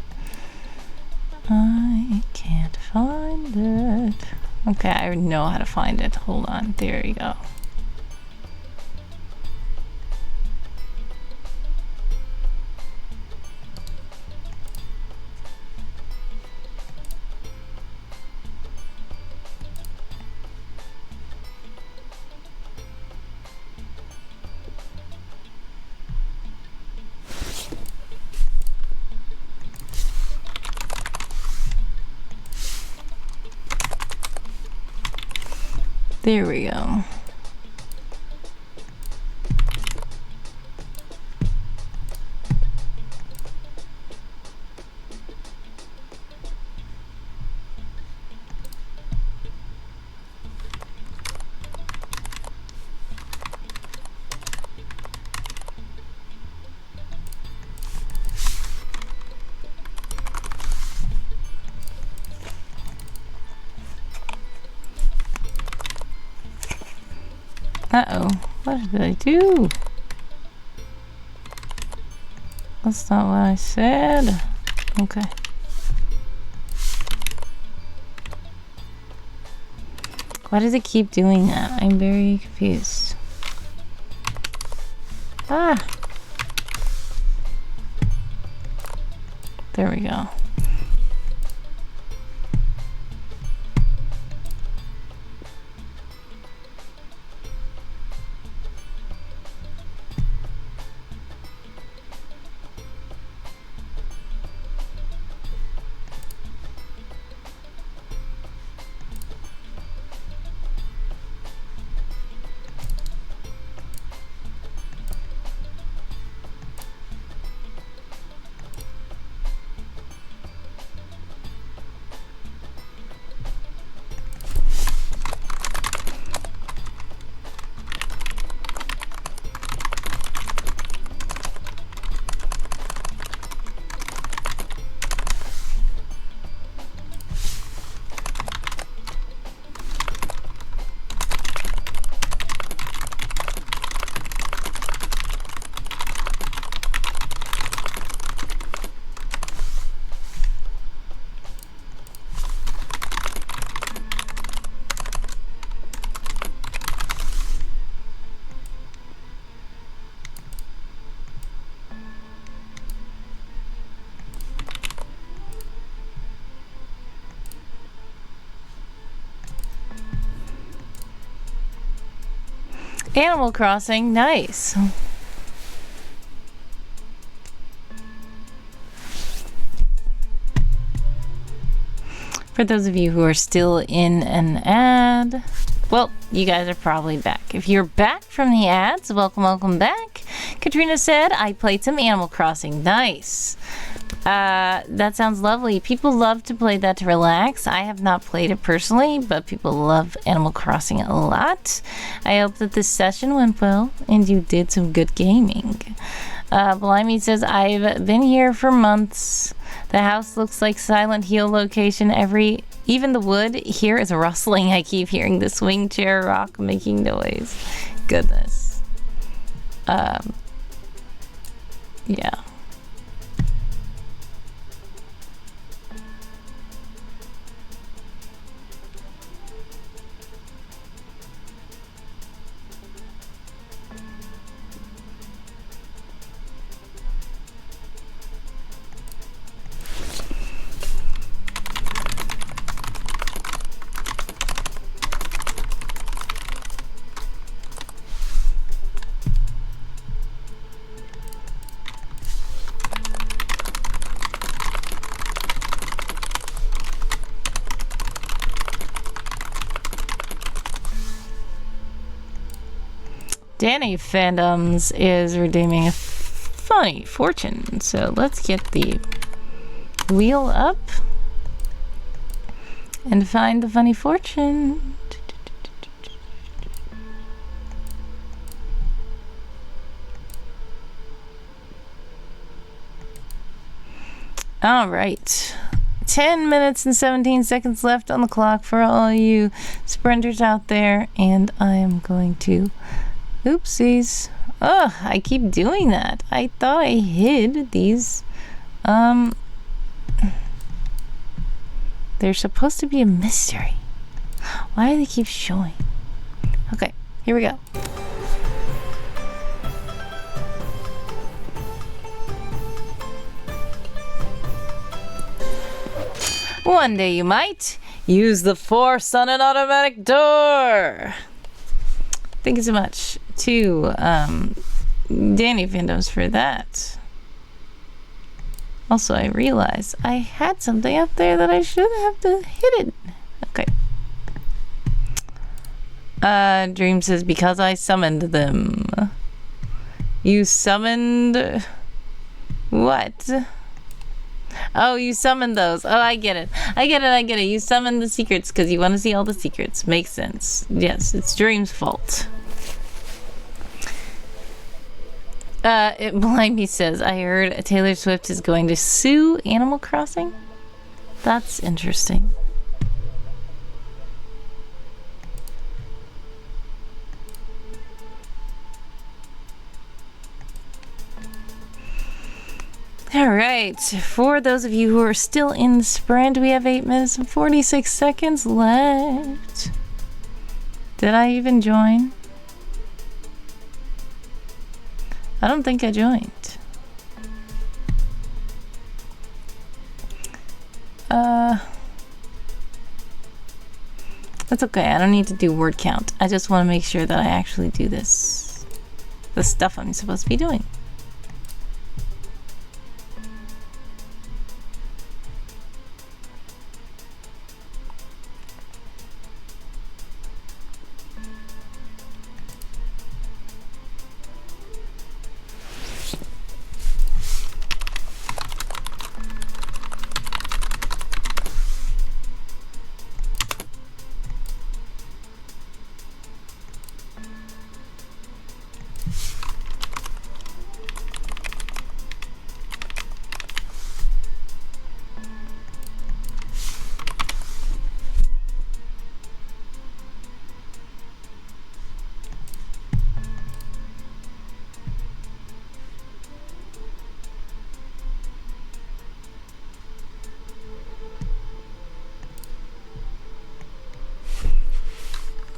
I can't find it. Okay, I know how to find it. Hold on. There you go. There we go. Uh-oh. What did I do? That's not what I said. Okay. Why does it keep doing that? I'm very confused. Ah! There we go. Animal Crossing, nice. For those of you who are still in an ad, well, you guys are probably back. If you're back from the ads, welcome, welcome back. Katrina said, I played some Animal Crossing, nice. That sounds lovely. People love to play that to relax. I have not played it personally, but people love Animal Crossing a lot. I hope that this session went well and you did some good gaming. Blimey says, I've been here for months. The house looks like Silent Hill location. Even the wood here is rustling. I keep hearing the swing chair rock making noise. goodness. Yeah. Danny Fandoms is redeeming a funny fortune. So let's get the wheel up and find the funny fortune. All right. 10 minutes and 17 seconds left on the clock for all you sprinters out there. And I am going to... Oopsies. Oh, I keep doing that. I thought I hid these. There's supposed to be a mystery. Why do they keep showing? Okay, here we go. One day you might use the Force on an automatic door. Thank you so much to Danny Fandoms for that. Also, I realized I had something up there that I should have hidden. Okay. Dream says, because I summoned them. You summoned... What? Oh, you summoned those. Oh, I get it. I get it. You summoned the secrets because you want to see all the secrets. Makes sense. Yes, it's Dream's fault. Blimey says, I heard Taylor Swift is going to sue Animal Crossing. That's interesting. Alright, for those of you who are still in the sprint, we have 8 minutes and 46 seconds left. Did I even join? I don't think I joined. That's okay, I don't need to do word count. I just want to make sure that I actually do this. The stuff I'm supposed to be doing.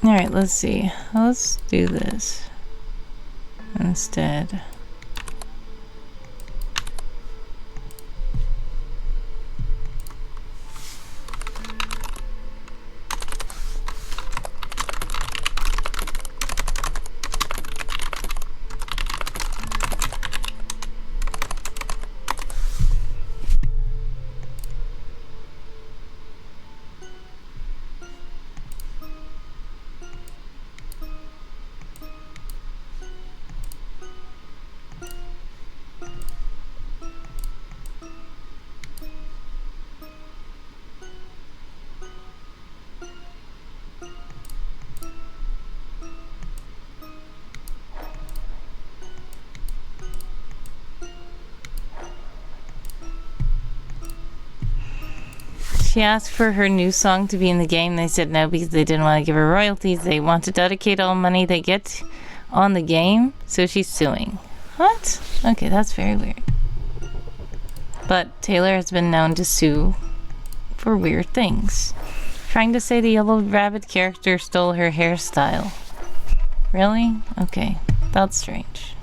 Alright, let's see. Let's do this instead. She asked for her new song to be in the game. They said no because they didn't want to give her royalties. They want to dedicate all money they get on the game, so she's suing. What? Okay, that's very weird. But Taylor has been known to sue for weird things. Trying to say the yellow rabbit character stole her hairstyle. Really? Okay, that's strange.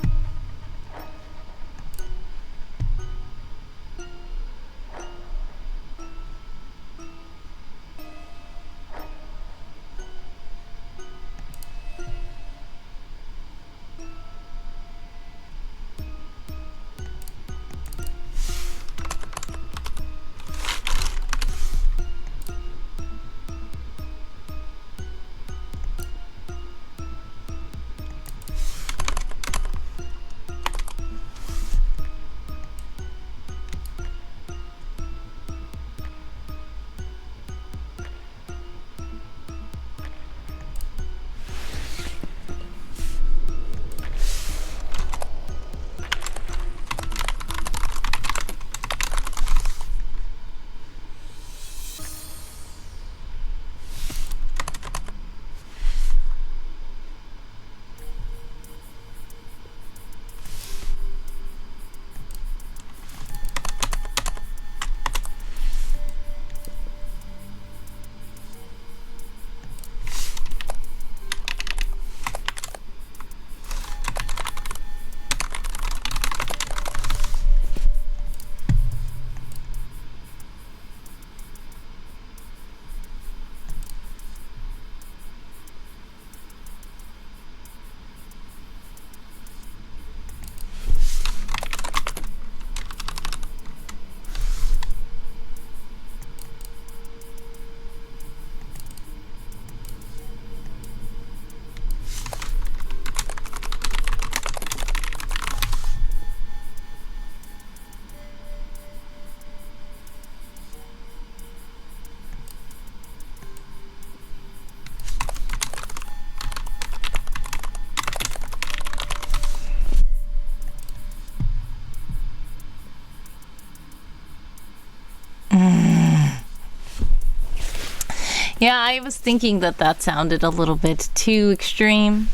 Yeah, I was thinking that sounded a little bit too extreme.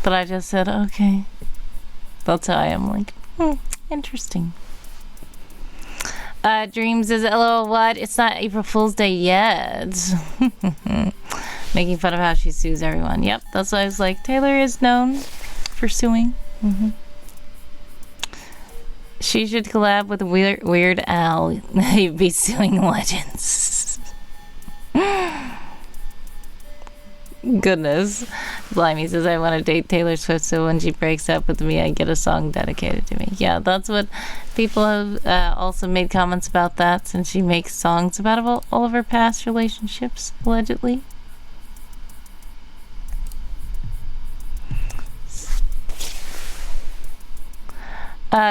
But I just said, okay. That's how I am, like, interesting. Dreams is, LOL, what? It's not April Fool's Day yet. Making fun of how she sues everyone. Yep, that's why I was like, Taylor is known for suing. She should collab with Weird Al. He'd be suing legends. Goodness. Blimey says, I want to date Taylor Swift, so when she breaks up with me, I get a song dedicated to me. Yeah, that's what people have also made comments about that, since she makes songs about all of her past relationships, allegedly.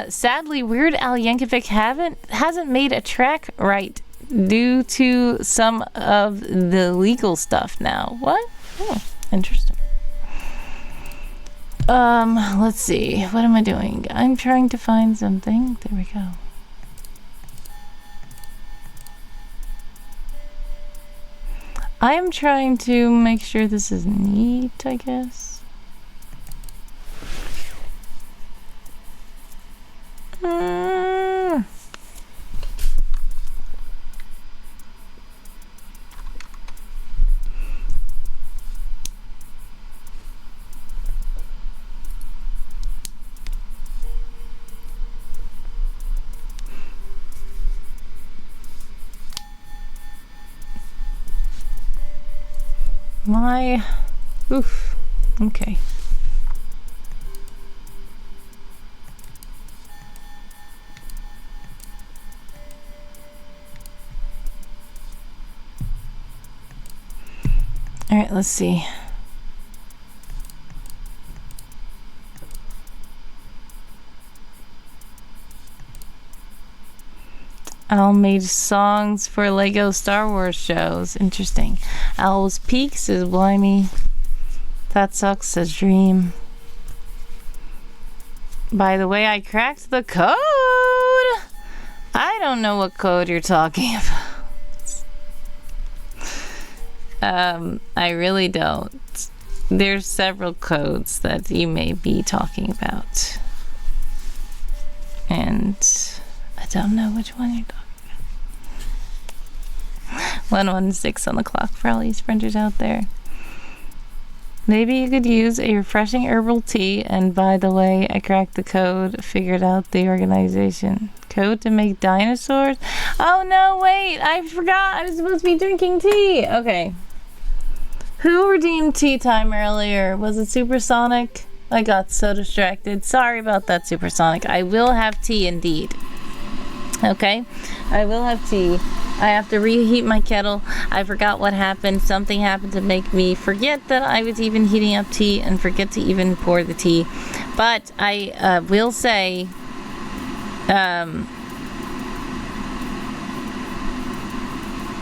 Sadly, Weird Al Yankovic hasn't made a track right due to some of the legal stuff now. What? Interesting. Let's see. What am I doing? I'm trying to find something. There we go. I am trying to make sure this is neat, I guess. Oof. Okay. All right, let's see. Al made songs for Lego Star Wars shows. Interesting. Owl's Peak says, blimey. That sucks, says Dream. By the way, I cracked the code. I don't know what code you're talking about. I really don't. there's several codes that you may be talking about. And I don't know which one you're talking about. 116 on the clock for all you sprinters out there. Maybe you could use a refreshing herbal tea, and by the way, I cracked the code, figured out the organization. Code to make dinosaurs? Oh no, wait, I forgot I was supposed to be drinking tea. Okay. Who redeemed tea time earlier? Was it Supersonic? I got so distracted. Sorry about that, Supersonic. I will have tea indeed. Okay? I will have tea. I have to reheat my kettle. I forgot what happened. Something happened to make me forget that I was even heating up tea and forget to even pour the tea. But I will say, I'm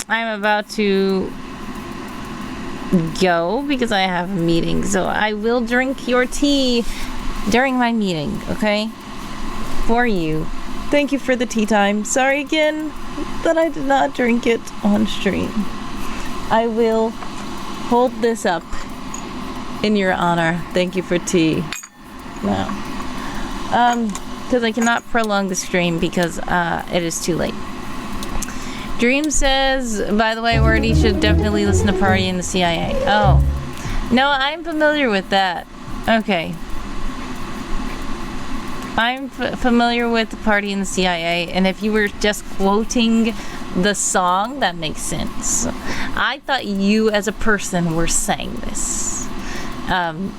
about to go because I have a meeting. So I will drink your tea during my meeting, okay? For you. Thank you for the tea time. Sorry again that I did not drink it on stream. I will hold this up in your honor. Thank you for tea. No. Because I cannot prolong the stream because it is too late. Dream says, by the way, Wordy should definitely listen to Party in the CIA. Oh. No, I'm familiar with that. Okay. I'm familiar with the Party in the CIA, and if you were just quoting the song, that makes sense. I thought you as a person were saying this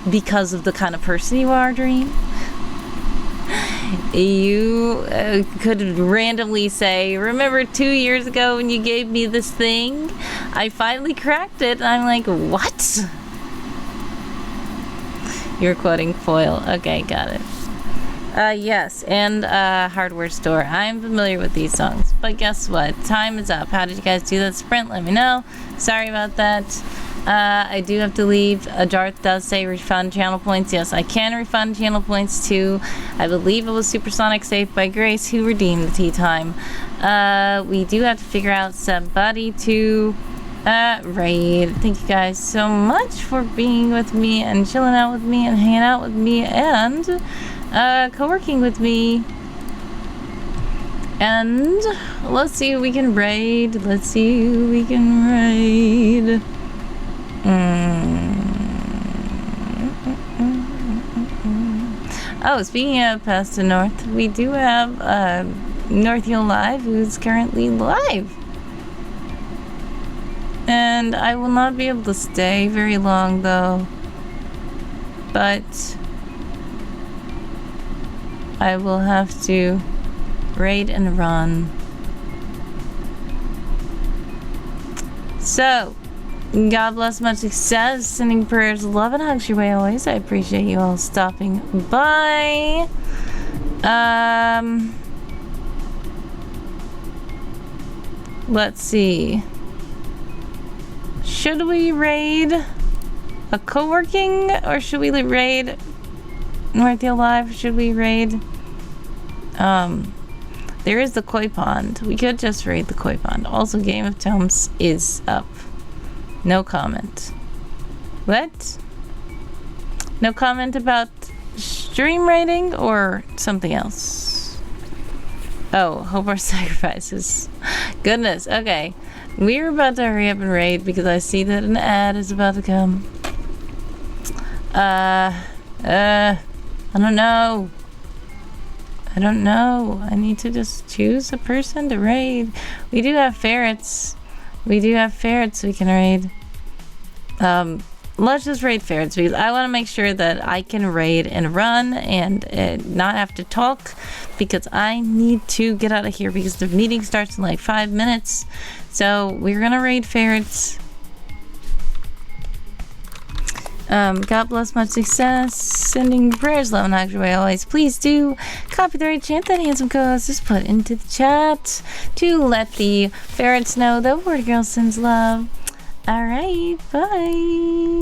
because of the kind of person you are, Dream. You could randomly say, remember 2 years ago when you gave me this thing? I finally cracked it, and I'm like, what? You're quoting Foil. Okay, got it. Yes, and Hardware Store. I'm familiar with these songs, but guess what? Time is up. How did you guys do that sprint? Let me know. Sorry about that. I do have to leave. Darth does say refund channel points. Yes, I can refund channel points too. I believe it was Supersonic Safe by Grace who redeemed the tea time. We do have to figure out somebody to raid. Thank you guys so much for being with me and chilling out with me and hanging out with me and co-working with me. And let's see who we can raid. Let's see who we can raid. Oh, speaking of Past to North, we do have North Hill Live, who's currently live. And I will not be able to stay very long, though. But I will have to raid and run. So, God bless, much success, sending prayers, love, and hugs your way always. I appreciate you all stopping by. Let's see. Should we raid a co-working, or should we raid North Hill Live? Should we raid? There is the koi pond. We could just raid the koi pond. Also, Game of Tomes is up. No comment. What? No comment about stream rating or something else? Oh, hope our sacrifices. Goodness, okay. We're about to hurry up and raid because I see that an ad is about to come. I don't know. I don't know. I need to just choose a person to raid. We do have ferrets. We do have ferrets we can raid. Let's just raid ferrets because I want to make sure that I can raid and run and not have to talk because I need to get out of here because the meeting starts in like 5 minutes. So we're gonna raid ferrets. God bless, much success. Sending prayers, love, and hugs your way always. Please do copy the right chant that handsome co-host just put into the chat to let the ferrets know that Word Girl sends love. Alright, bye.